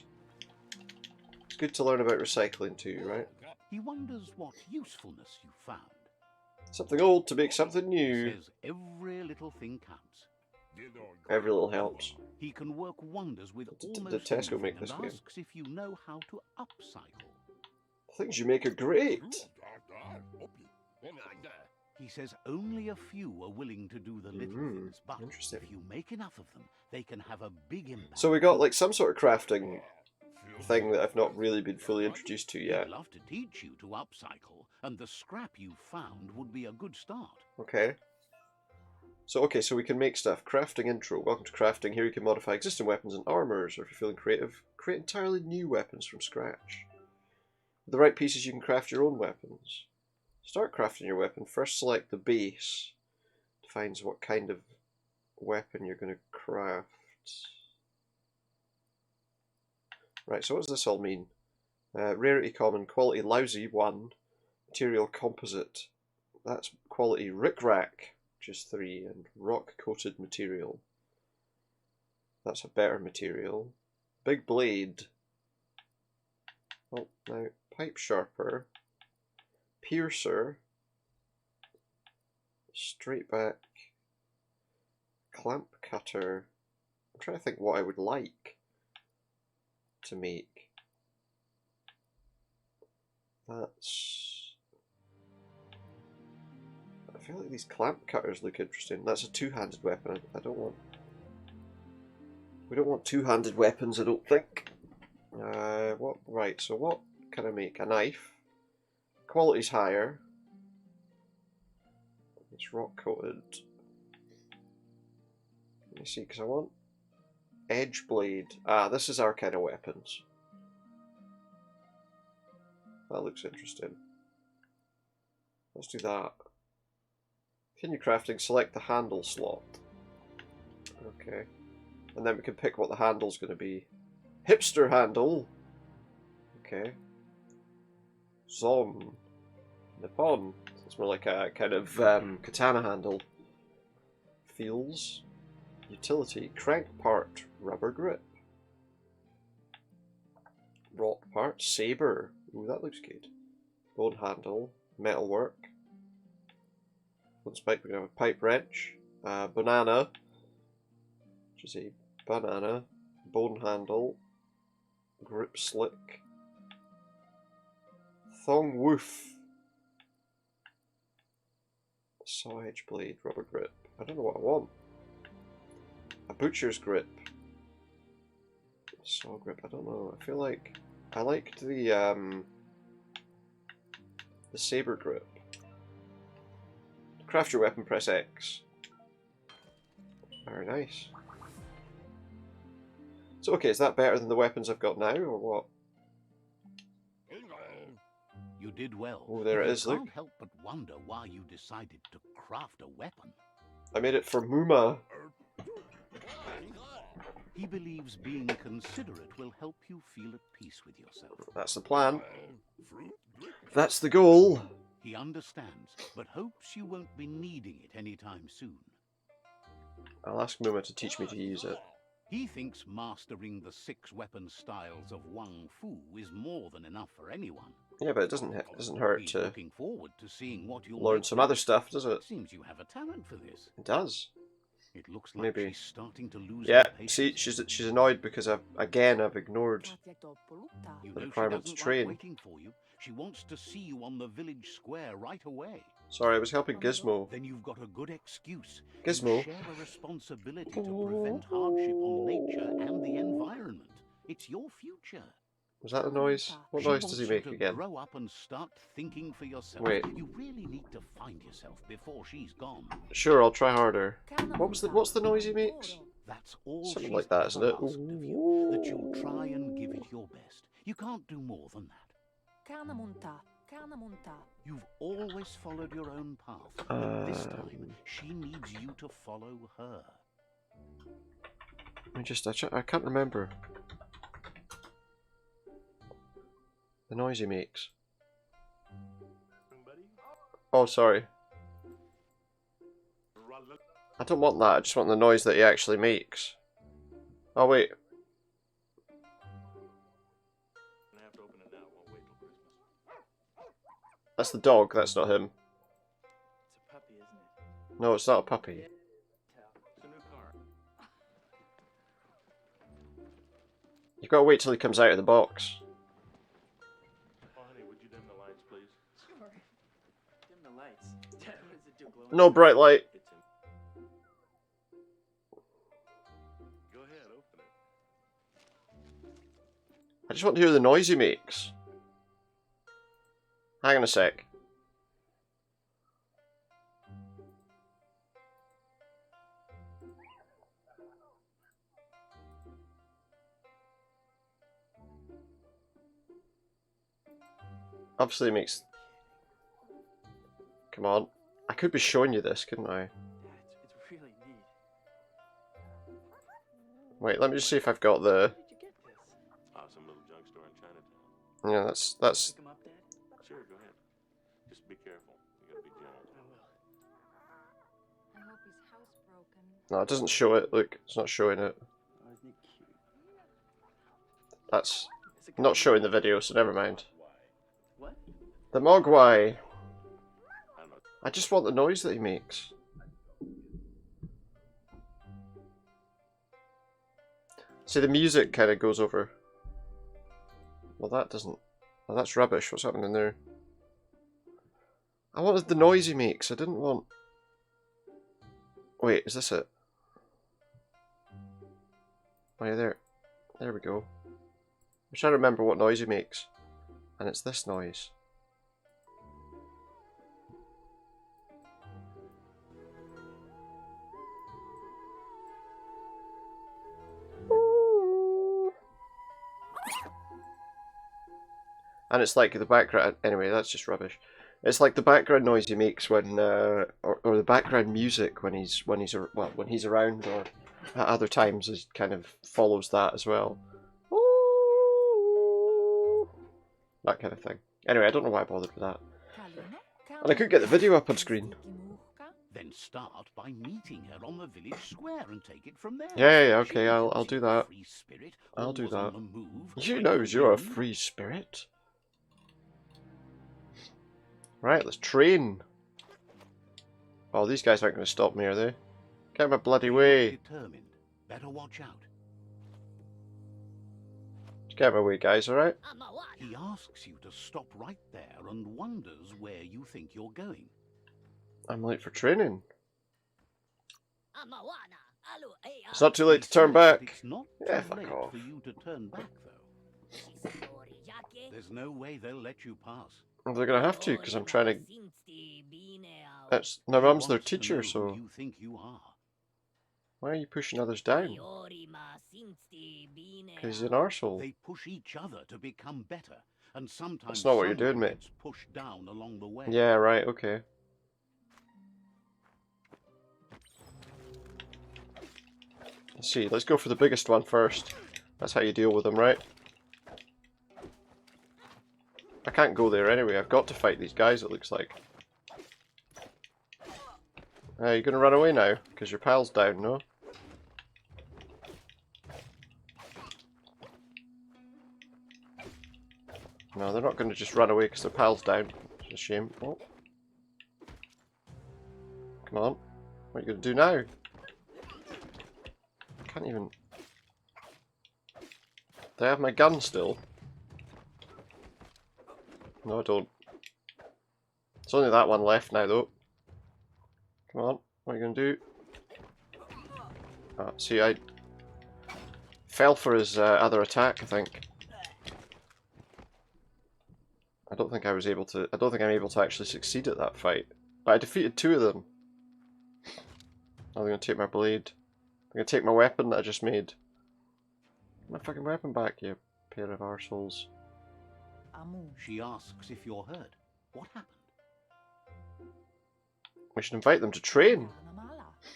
It's good to learn about recycling too, right? He wonders what usefulness you found. Something old to make something new. Says every little thing counts. Every little helps. He can work wonders with almost Did Tesco anything make this and game? asks if you know how to upcycle. Things you make are great. He says only a few are willing to do the little things, but interesting. if you make enough of them, they can have a big impact. So we got like some sort of crafting thing that I've not really been fully introduced to yet. He'd love to teach you to upcycle, and the scrap you found would be a good start. Okay. So we can make stuff. Crafting intro. Welcome to crafting. Here you can modify existing weapons and armors, or if you're feeling creative, create entirely new weapons from scratch. With the right pieces you can craft your own weapons. Start crafting your weapon. First select the base. Defines what kind of weapon you're going to craft. Right, so what does this all mean? Rarity common, quality lousy 1, material composite. That's quality rickrack, which is 3, and rock coated material. That's a better material. Big blade. Oh, now pipe sharper. Piercer. Straight back. Clamp cutter. I'm trying to think what I would like to make. That's... I feel like these clamp cutters look interesting. That's a two-handed weapon. I don't want... We don't want two-handed weapons, I don't think. What? Right, so what can I make? A knife. Quality's higher. It's rock-coated. Let me see, because I want edge blade. Ah, this is our kind of weapons. That looks interesting. Let's do that. Continue crafting, select the handle slot. Okay. And then we can pick what the handle's going to be. Hipster handle! Okay. Zon. Nippon. It's more like a kind of katana handle. Feels. Utility. Crank part. Rubber grip. Rock part. Saber. Ooh, that looks good. Bone handle. Metalwork. One spike, we have a pipe wrench. Banana. Which is a banana. Bone handle. Grip slick. Thong woof. Saw edge blade, rubber grip. I don't know what I want. A butcher's grip. Saw grip, I don't know. I feel like I liked the saber grip. Craft your weapon, press X. Very nice. So okay, is that better than the weapons I've got now, or what? You did well. Oh, there it is, You look. can't help but wonder why you decided to craft a weapon. I made it for Muma. He believes being considerate will help you feel at peace with yourself. That's the plan. That's the goal. He understands, but hopes you won't be needing it anytime soon. I'll ask Muma to teach me to use it. He thinks mastering the 6 weapon styles of Wang Fu is more than enough for anyone. Yeah, but it doesn't hurt He's to looking forward to seeing what you'll learn make some with other it. stuff, does it? Seems you have a talent for this. It does. It looks like Maybe. she's starting to lose Yeah, her patience. see, she's annoyed because I've ignored You the know requirement she to doesn't train. like waiting for you. She wants to see you on the village square right away. Sorry, I was helping Gizmo. Then you've got a good excuse. Gizmo. You share a responsibility to prevent hardship on nature and the environment. It's your future. Was that the noise? What noise does he make again? Grow up and start thinking for yourself. Wait. You really need to find yourself before she's gone. Sure, I'll try harder. What's the noise he makes? That's all. Something she's like that, isn't it? ever asked of you, that you'll try and give it your best. You can't do more than that. You've always followed your own path, but this time she needs you to follow her. I can't remember the noise he makes. Oh, sorry. I don't want that. I just want the noise that he actually makes. Oh wait. That's the dog. That's not him. It's a puppy, isn't it? No, it's not a puppy. It's a new car. You've got to wait till he comes out of the box. Oh, honey, would you dim the lights, please? Sure. Dim the lights. What does it do, glow? No bright light. It's in. Go ahead, open it. I just want to hear the noise he makes. Hang on a sec. Obviously it makes... Come on. I could be showing you this, couldn't I? Yeah, it's really neat. Wait, let me just see if I've got the... Where did you get this? Some little junk store in Chinatown. Yeah, that's... Pick him up, Dad? Sure, go ahead. Just be careful. You gotta be gentle. I will. I hope his house broken. No, it doesn't show it. Look, it's not showing it. Oh, isn't he cute? That's Is it not gonna showing be- the video, so never mind. What? The Mogwai. I'm not. I just want the noise that he makes. See, the music kind of goes over. Well, that doesn't... Oh, that's rubbish. What's happening there? I wanted the noise he makes. I didn't want... Wait, is this it? Oh, yeah, there. There we go. I'm trying to remember what noise he makes. And it's this noise. And it's like the background... Anyway, that's just rubbish. It's like the background noise he makes when... or the background music when he's around, or at other times, it kind of follows that as well. That kind of thing. Anyway, I don't know why I bothered with that. And I could get the video up on screen. Then start by meeting her on the village square and take it from there. Yeah, okay, She I'll knows do you're a that. free spirit, I'll do always on that. the move, You like know you're a you. free spirit. Right, let's train. Oh, these guys aren't going to stop me, are they? Get my bloody way. Determined. Better watch out. Get out of my way, guys, alright? He asks you to stop right there and wonders where you think you're going. I'm late for training. It's It's not too late to turn He says that back. It's not Yeah, too fuck late off. for you to turn back, though. There's no way they'll let you pass. Well, they're going to have to, because I'm trying to... That's... My mum's their Wants to teacher, know so... who you think you are. Why are you pushing others down? Because he's an arsehole. They push each other to become better, and sometimes That's not what you're someone doing, mate. gets pushed down along the way. Yeah, right, okay. Let's see, let's go for the biggest one first. That's how you deal with them, right? I can't go there anyway, I've got to fight these guys, it looks like. You're gonna run away now, because your pal's down, no? No, they're not gonna just run away because their pal's down. It's a shame. Oh. Come on. What are you gonna do now? I can't even... Do I have my gun still? No, I don't. There's only that one left now, though. Come on, what are you going to do? See, I fell for his other attack, I think. I don't think I was able to. I don't think I'm able to actually succeed at that fight. But I defeated 2 of them. I'm gonna take my blade. I'm gonna take my weapon that I just made. My fucking weapon back, you pair of arseholes. She asks if you're hurt. What happened? We should invite them to train.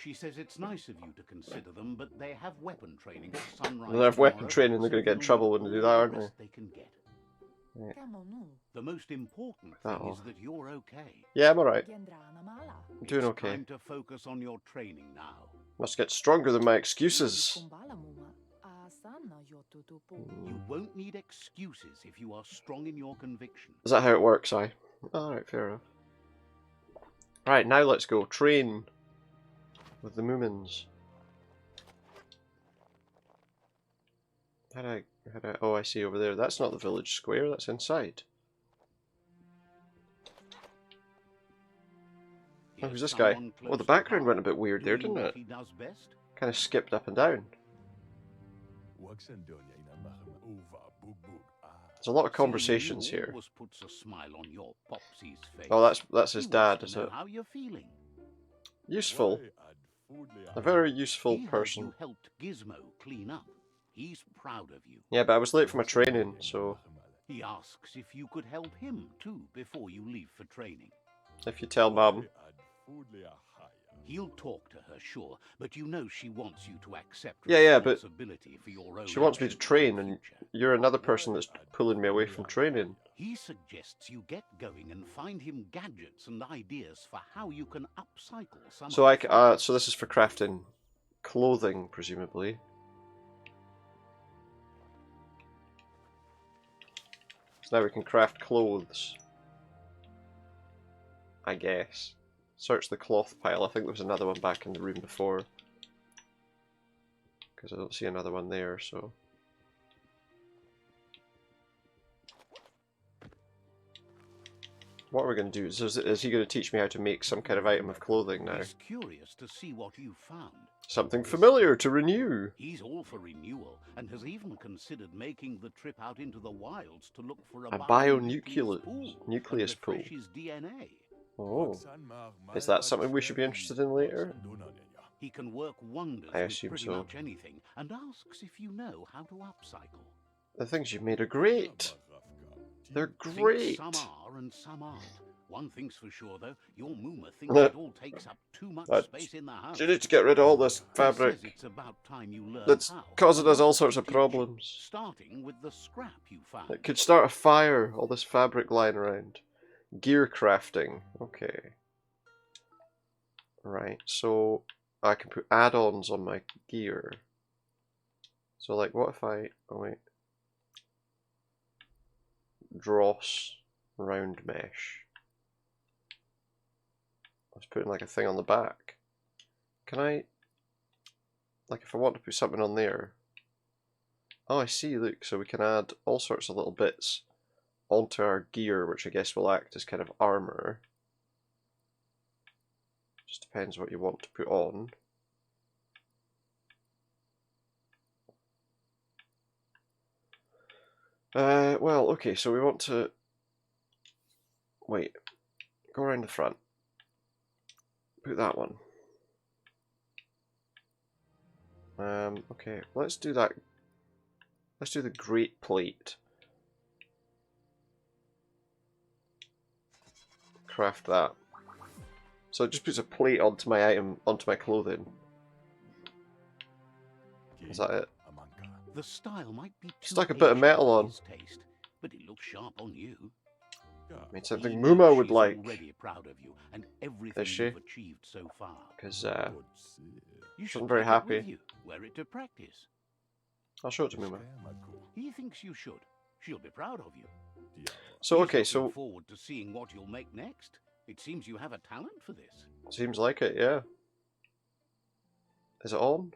She says it's nice of you to consider them, but they have weapon training at sunrise. They have weapon tomorrow, training, they're so gonna get in they'll trouble need when they do all that, the aren't rest they can get. Right. The most important thing is that you're okay. Yeah, I'm alright. I'm doing It's okay. time to focus on your training now. Must get stronger than my excuses. You won't need excuses if you are strong in your conviction. Is that how it works, Alright, fair enough. Right, now let's go train with the Moomins. How do I... Oh, I see over there. That's not the village square, that's inside. Oh, who's this guy? Oh, the background went a bit weird there, didn't it? Kind of skipped up and down. There's a lot of conversations here. Oh, that's his dad, is it? How you're feeling. Useful. A very useful person. You helped Gizmo clean up. He's proud of you. Yeah, but I was late for my training, so... He asks if you could help him too before you leave for training. If you tell Mum. He'll talk to her, sure, but you know she wants you to accept Yeah, but responsibility for your own she wants me to actions train, in the and future. you're another person that's pulling me away from training. He suggests you get going and find him gadgets and ideas for how you can upcycle some. So so this is for crafting clothing, presumably. So now we can craft clothes. I guess. Search the cloth pile. I think there was another one back in the room before. Because I don't see another one there, so... What are we going to do? Is he going to teach me how to make some kind of item of clothing now? He's curious to see what you found. Something familiar to renew. He's all for renewal and has even considered making the trip out into the wilds to look for a bionucleus pool. Refresh his DNA. Oh, is that something we should be interested in later? He can work wonders I with assume pretty so. much anything and asks if you know how to upcycle. The things you've made are great. They're great. Some are and some aren't. One thing's for sure, though, your Moomer thinks it all takes up too much space in the house. You need to get rid of all this fabric. He says it's about time you learn That's how. causing us all sorts of problems. Starting with the scrap you found. It could start a fire, all this fabric lying around. Gear crafting. Okay. Right, so I can put add-ons on my gear. So like, what if I... Oh wait. Dross round mesh. I was putting like a thing on the back. Can I... Like if I want to put something on there... Oh, I see, look, so we can add all sorts of little bits onto our gear, which I guess will act as kind of armor. Just depends what you want to put on. Well, okay, so we want to... Wait. Go around the front. Put that one. Okay, let's do that. Let's do the great plate. Craft that. So it just puts a plate onto my item, onto my clothing. Is that it? The style might be Stuck a bit of metal on. taste, but it looks sharp on you. Made something He knows Muma would she's like. already proud of you and everything Is she? you've achieved so far. Because You I'm very take it happy. with you, wear it to practice. I'll show it to Muma. He thinks you should. She'll be proud of you. So He's okay, looking so forward to seeing what you'll make next. It seems you have a talent for this. seems like it, yeah. Is it on?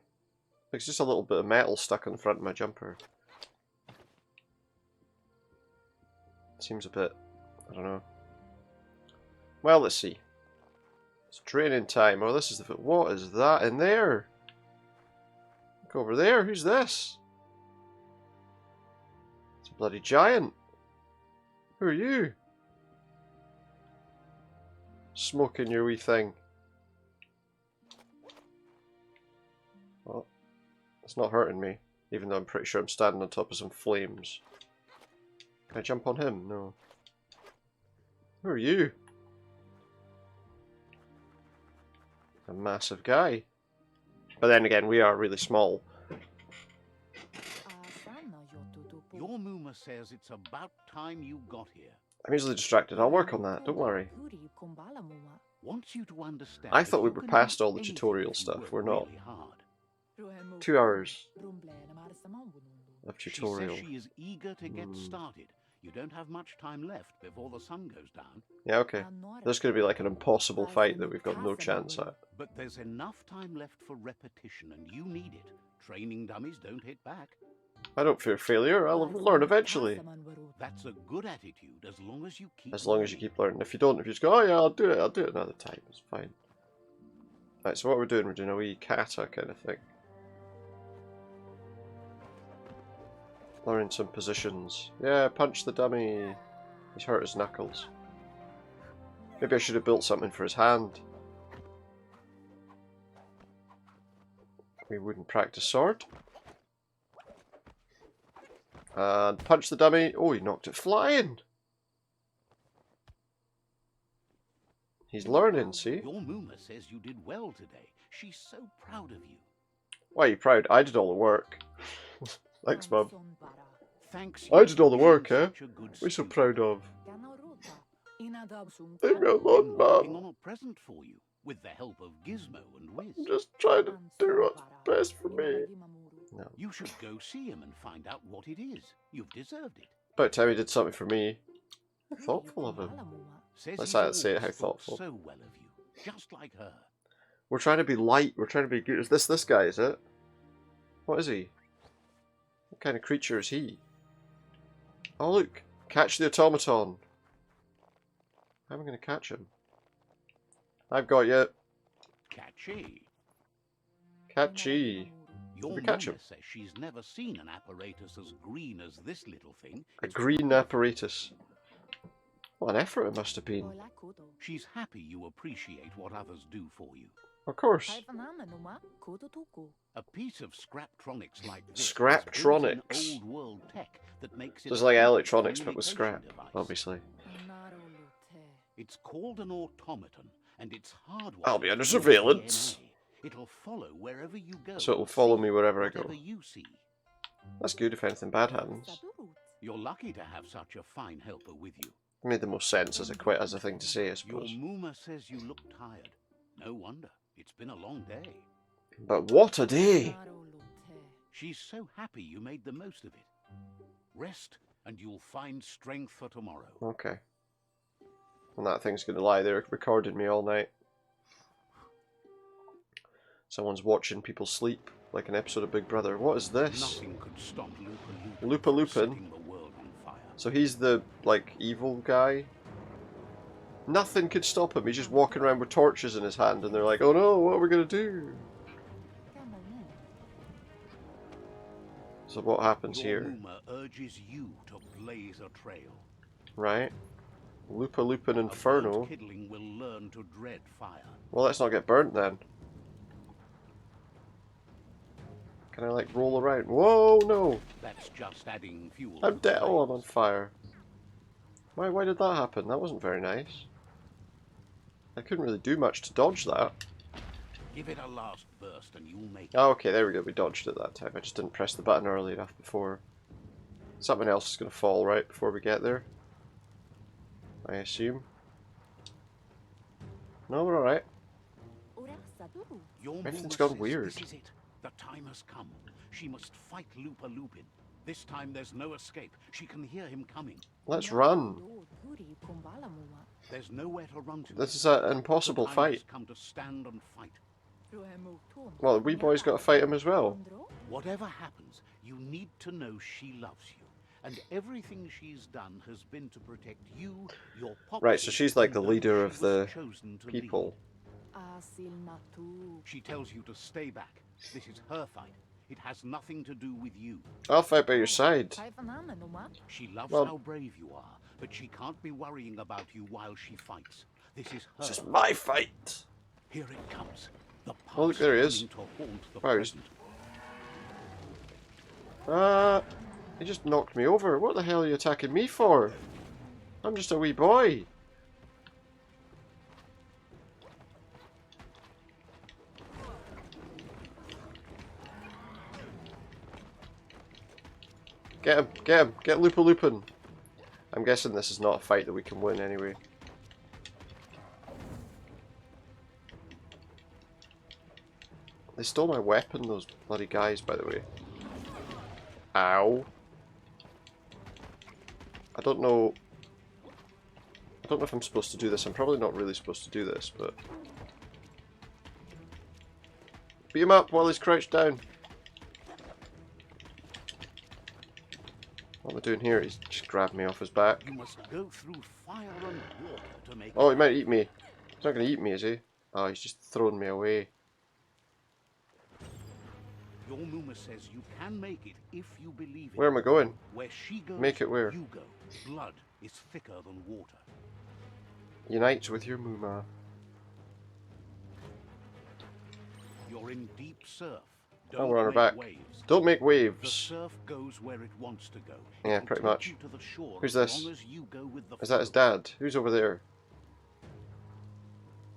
It's just a little bit of metal stuck on the front of my jumper. Seems a bit, I don't know. Well, let's see. It's training time. Oh, this is the... What is that in there? Look over there. Who's this? It's a bloody giant. Who are you? Smoking your wee thing. Well, it's not hurting me, even though I'm pretty sure I'm standing on top of some flames. Can I jump on him? No. Who are you? A massive guy. But then again, we are really small. Your Muma says it's about time you got here. I'm easily distracted. I'll work on that. Don't worry. Wants you to understand. I thought we that were you can past do all the anything tutorial if you stuff. work We're not. really hard. 2 hours of She tutorial. says she is eager to get started. You don't have much time left before the sun goes down. Yeah, okay. This is going to be like an impossible fight that we've got no chance at. But there's enough time left for repetition, and you need it. Training dummies don't hit back. I don't fear failure. I'll learn eventually. That's a good attitude as long as you keep. As long as you keep learning. If you don't, if you just go, oh yeah, I'll do it another time. It's fine. Right, so what we're doing a wee kata kind of thing. Learning some positions. Yeah, punch the dummy. He's hurt his knuckles. Maybe I should have built something for his hand. We wouldn't practice sword. And punch the dummy. Oh, he knocked it flying. He's learning, see? Your Muma says you did well today. She's so proud of you. Why are you proud? I did all the work. Thanks, Mum. Thanks. I did all the for being work, eh? such a good What are you so student. proud of? Leave I've me alone, been working Mum. on a present for you with the help of Gizmo and Wiz. I'm just trying to do what's best for me. No. You should go see him and find out what it is. You've deserved it. About time he did something for me. How thoughtful of him. Says Let's he's say it, always how thought thoughtful. So well of you, just like her. We're trying to be light. We're trying to be good. Is this guy, is it? What is he? What kind of creature is he? Oh look! Catch the automaton! How am I going to catch him? I've got you. Catchy. Catchy. Your we catch Mama him? says she's never seen an apparatus as green as this little thing. A It's green apparatus. What an effort it must have been. She's happy you appreciate what others do for you. Of course. A piece of Scraptronics like this Scraptronics. is built-in old world tech that makes it So it's like a electronics but with communication scrap, device. obviously. It's called an automaton, and it's hardwired. I'll be under to your surveillance. DNA. It'll follow wherever you go. So it'll and follow see me wherever I go. whatever you see. That's good if anything bad happens. You're lucky to have such a fine helper with you. Made the most sense as a thing to say, I Your suppose. Muma says you look tired. No wonder. It's been a long day. But what a day! She's so happy you made the most of it. Rest, and you'll find strength for tomorrow. Okay. And that thing's gonna lie there recording me all night. Someone's watching people sleep, like an episode of Big Brother. What is this? Nothing could stop Lupa Lupa from Lupin? setting the world on fire. So he's the, like, evil guy? Nothing could stop him. He's just walking around with torches in his hand, and they're like, oh no, what are we gonna do? So what happens Your here? Muma urges you to blaze a trail. Right? Lupa Lupin A Inferno. burnt kidling will learn to dread fire. Well, let's not get burnt then. Can I, like, roll around? Whoa, no! That's just adding fuel. I'm to dead. Oh, I'm on flames. fire. Why did that happen? That wasn't very nice. I couldn't really do much to dodge that. Give it a last burst and you'll make it. Oh, okay, there we go. We dodged it that time. I just didn't press the button early enough before. Something else is going to fall right before we get there. I assume. No, we're alright. Your Everything's Muma gone says weird. This is it. The time has come. She must fight Lupa Lupin. This time there's no escape. She can hear him coming. Let's run. There's nowhere to run to. This is an impossible The time fight. has come to stand and fight. Well, the wee boy's got to fight him as well. Whatever happens, you need to know she loves you. And everything she's done has been to protect you, your pops, Right, so she's like the and leader those of she was the chosen to people. lead. She tells you to stay back. This is her fight. It has nothing to do with you. I'll fight by your side. She loves Well- how brave you are, but she can't be worrying about you while she fights. This is her. This is my fight. Here it comes. The Oh, look, there he is. past coming to haunt the Wow, he's- present. He just knocked me over. What the hell are you attacking me for? I'm just a wee boy. Get him, get him, get Lupa Lupin. I'm guessing this is not a fight that we can win anyway. They stole my weapon, those bloody guys, by the way. Ow. I don't know if I'm supposed to do this. I'm probably not really supposed to do this, but... Beat him up while he's crouched down. What am I doing here? He's just grabbed me off his back. You must go through fire and water to make Oh, he might eat me. He's not going to eat me, is he? Oh, he's just thrown me away. Your Muma says you can make it if you believe it. Where am I going? Where she goes, Make it where? you go. Blood is thicker than water. Unite with your Muma. You're in deep surf. Oh, we're on our make back. Waves. Don't make The waves. surf goes where it wants to go. Yeah, It'll pretty take much. you to the shore Who's as this? long as you go with the Is that his flow. dad? Who's over there?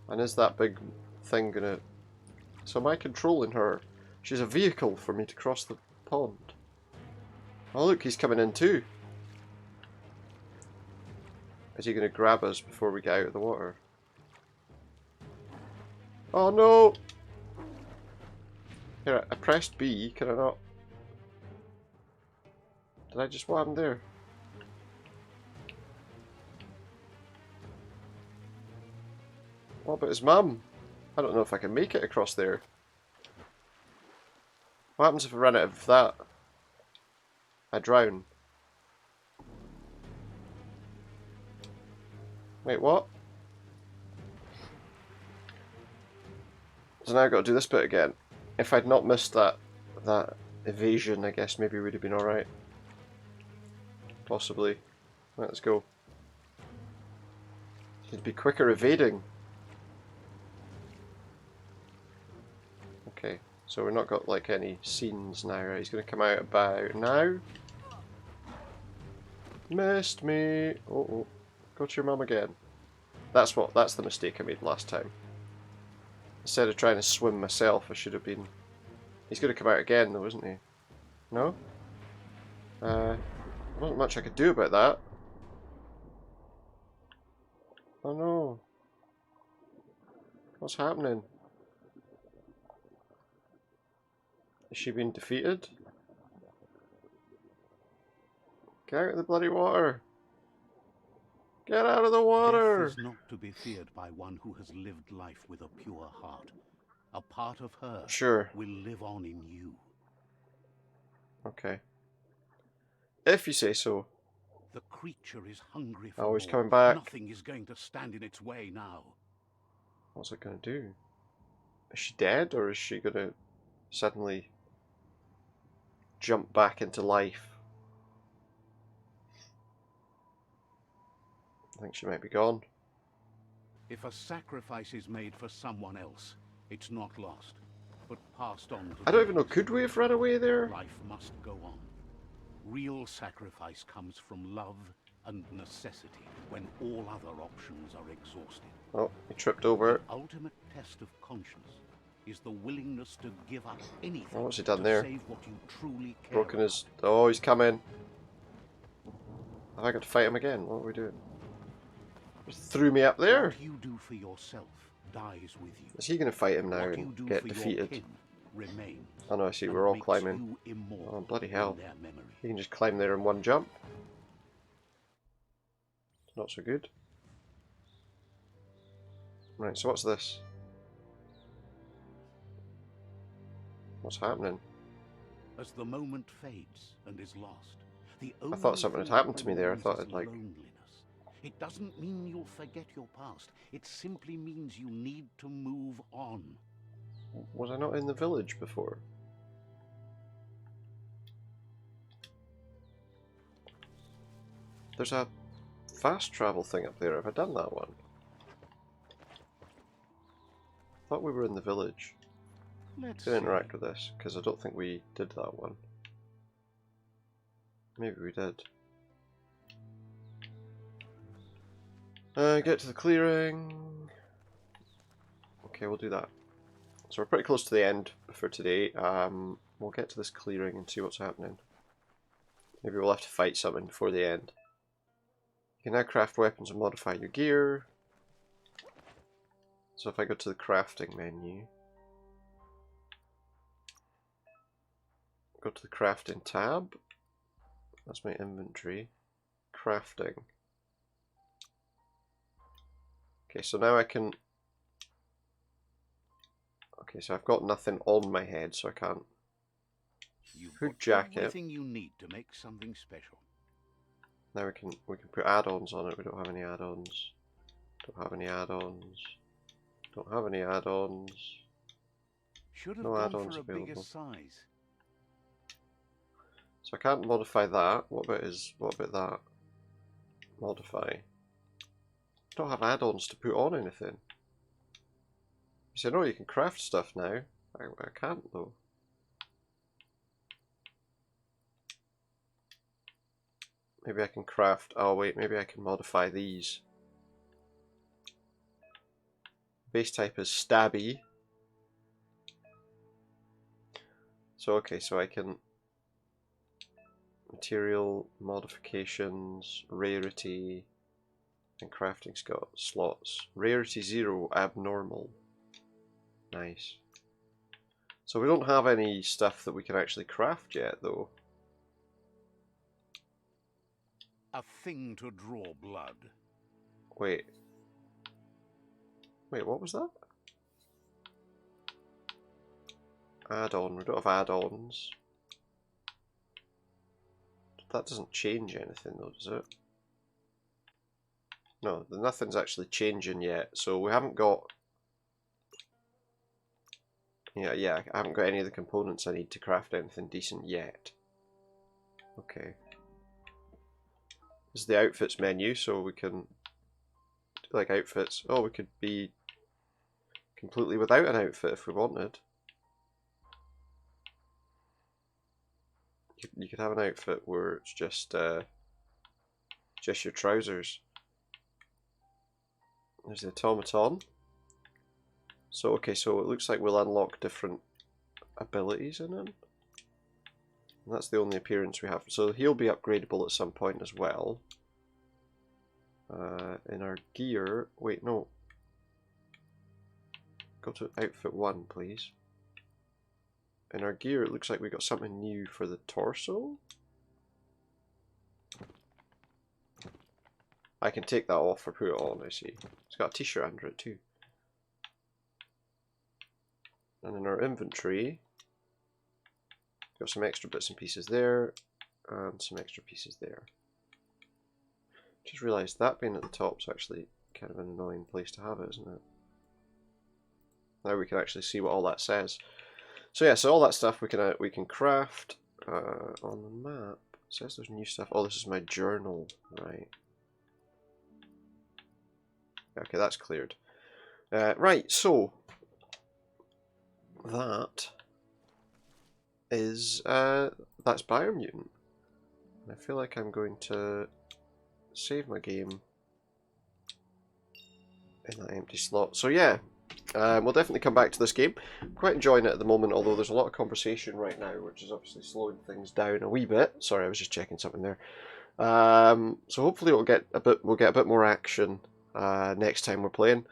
And is that big thing gonna... So am I controlling her? She's a vehicle for me to cross the pond. Oh look, he's coming in too. Is he gonna grab us before we get out of the water? Oh no! Here, I pressed B, can I not? Did I just... what happened there? What about his mum? I don't know if I can make it across there. What happens if I run out of that? I drown. Wait, what? So now I've got to do this bit again. If I'd not missed that evasion, I guess maybe we'd have been alright. Possibly. Right, let's go. He'd be quicker evading. Okay, so we've not got like any scenes now, right? He's going to come out about now. Missed me. Oh, oh. Go to your mum again. That's the mistake I made last time. Instead of trying to swim myself, I should have been... He's going to come out again though, isn't he? No? There wasn't much I could do about that. Oh no. What's happening? Is she being defeated? Get out of the bloody water! Get out of the water! Death is not to be feared by one who has lived life with a pure heart. A part of her Sure. will live on in you. Okay. If you say so. The creature is hungry for Oh, he's more. coming back. Nothing is going to stand in its way now. What's it going to do? Is she dead, or is she going to suddenly jump back into life? I think she might be gone. If a sacrifice is made for someone else, it's not lost, but passed on to I don't even know, others. could we have run away there? Life must go on. Real sacrifice comes from love and necessity when all other options are exhausted. Oh, he tripped over it. The ultimate test of conscience is the willingness to give up anything Oh, what's he done to there? save what you truly care Broken about. his... Oh, he's coming. Have I got to fight him again? What are we doing? Just threw me up there. What you do for yourself dies with you. Is he going to fight him now What you and do get for your defeated? kin remains Oh no, I see, and we're all makes climbing. you immortal Oh, bloody in hell. their memory. You can just climb there in one jump. Not so good. Right, so what's this? What's happening? As the moment fades and is lost, the I thought something had happened to me there. I thought it I'd like... loneliness. It doesn't mean you'll forget your past. It simply means you need to move on. Was I not in the village before? There's a fast travel thing up there. Have I done that one? I thought we were in the village. Let's Didn't see. interact with this, because I don't think we did that one. Maybe we did. Get to the clearing. Okay, we'll do that. So we're pretty close to the end for today. We'll get to this clearing and see what's happening. Maybe we'll have to fight something before the end. You can now craft weapons and modify your gear. So if I go to the crafting menu, go to the crafting tab, that's my inventory, crafting. Okay, so now I can, okay, so I've got nothing on my head, so I can't. You've Hood got jacket. everything you need to make something special. Now we can put add-ons on it. We don't have any add-ons. Don't have any add-ons. Don't have any add-ons. Should have No gone add-ons for a bigger available. size. So I can't modify that. What about that? Modify. I don't have add-ons to put on anything. You said, no, you can craft stuff now. I can't though. Maybe I can craft, oh wait, maybe I can modify these. Base type is stabby. So okay, so I can material modifications, rarity, and crafting slots. Rarity 0, abnormal. Nice. So we don't have any stuff that we can actually craft yet though. A thing to draw blood. Wait. Wait, what was that? Add-on. We don't have add-ons. That doesn't change anything though, does it? No, nothing's actually changing yet. So we haven't got... Yeah, I haven't got any of the components I need to craft anything decent yet. Okay. This is the outfits menu, so we can... like outfits. Oh, we could be completely without an outfit if we wanted. You could have an outfit where it's just your trousers. There's the automaton. So okay, so it looks like we'll unlock different abilities in him. And that's the only appearance we have. So he'll be upgradable at some point as well. In our gear, wait, no. Go to outfit 1, please. In our gear, it looks like we got something new for the torso. I can take that off or put it on, I see. It's got a t-shirt under it too. And in our inventory, got some extra bits and pieces there, and some extra pieces there. Just realised that being at the top is actually kind of an annoying place to have it, isn't it? Now we can actually see what all that says. So yeah, so all that stuff we can craft on the map. It says there's new stuff. Oh, this is my journal, right? Okay, that's cleared. Right, so that is that's Biomutant. I feel like I'm going to save my game in that empty slot. So yeah, we'll definitely come back to this game. I'm quite enjoying it at the moment, although there's a lot of conversation right now, which is obviously slowing things down a wee bit. Sorry, I was just checking something there. So hopefully we'll get a bit more action next time we're playing,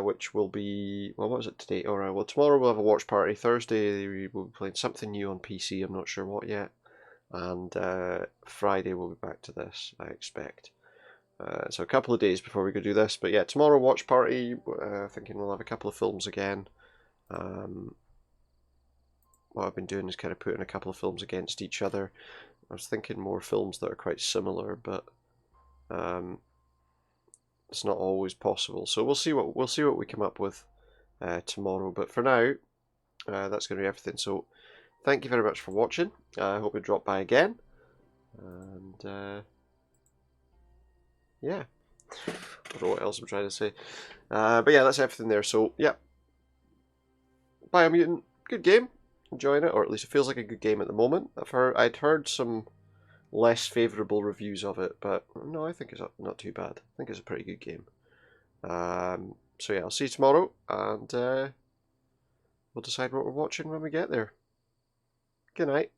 which will be, well, what is it today? Alright, well, tomorrow we'll have a watch party. Thursday we'll be playing something new on PC. I'm not sure what yet. And Friday we'll be back to this, I expect. So a couple of days before we go do this, but yeah, tomorrow watch party. Thinking we'll have a couple of films again. What I've been doing is kind of putting a couple of films against each other. I was thinking more films that are quite similar, but it's not always possible. So we'll see what we come up with tomorrow. But for now, that's going to be everything. So thank you very much for watching. I hope you drop by again, and yeah. I don't know what else I'm trying to say. But yeah, that's everything there. So, yeah. Biomutant, good game. Enjoying it, or at least it feels like a good game at the moment. I'd heard some less favourable reviews of it, but no, I think it's not too bad. I think it's a pretty good game. So yeah, I'll see you tomorrow, and we'll decide what we're watching when we get there. Good night.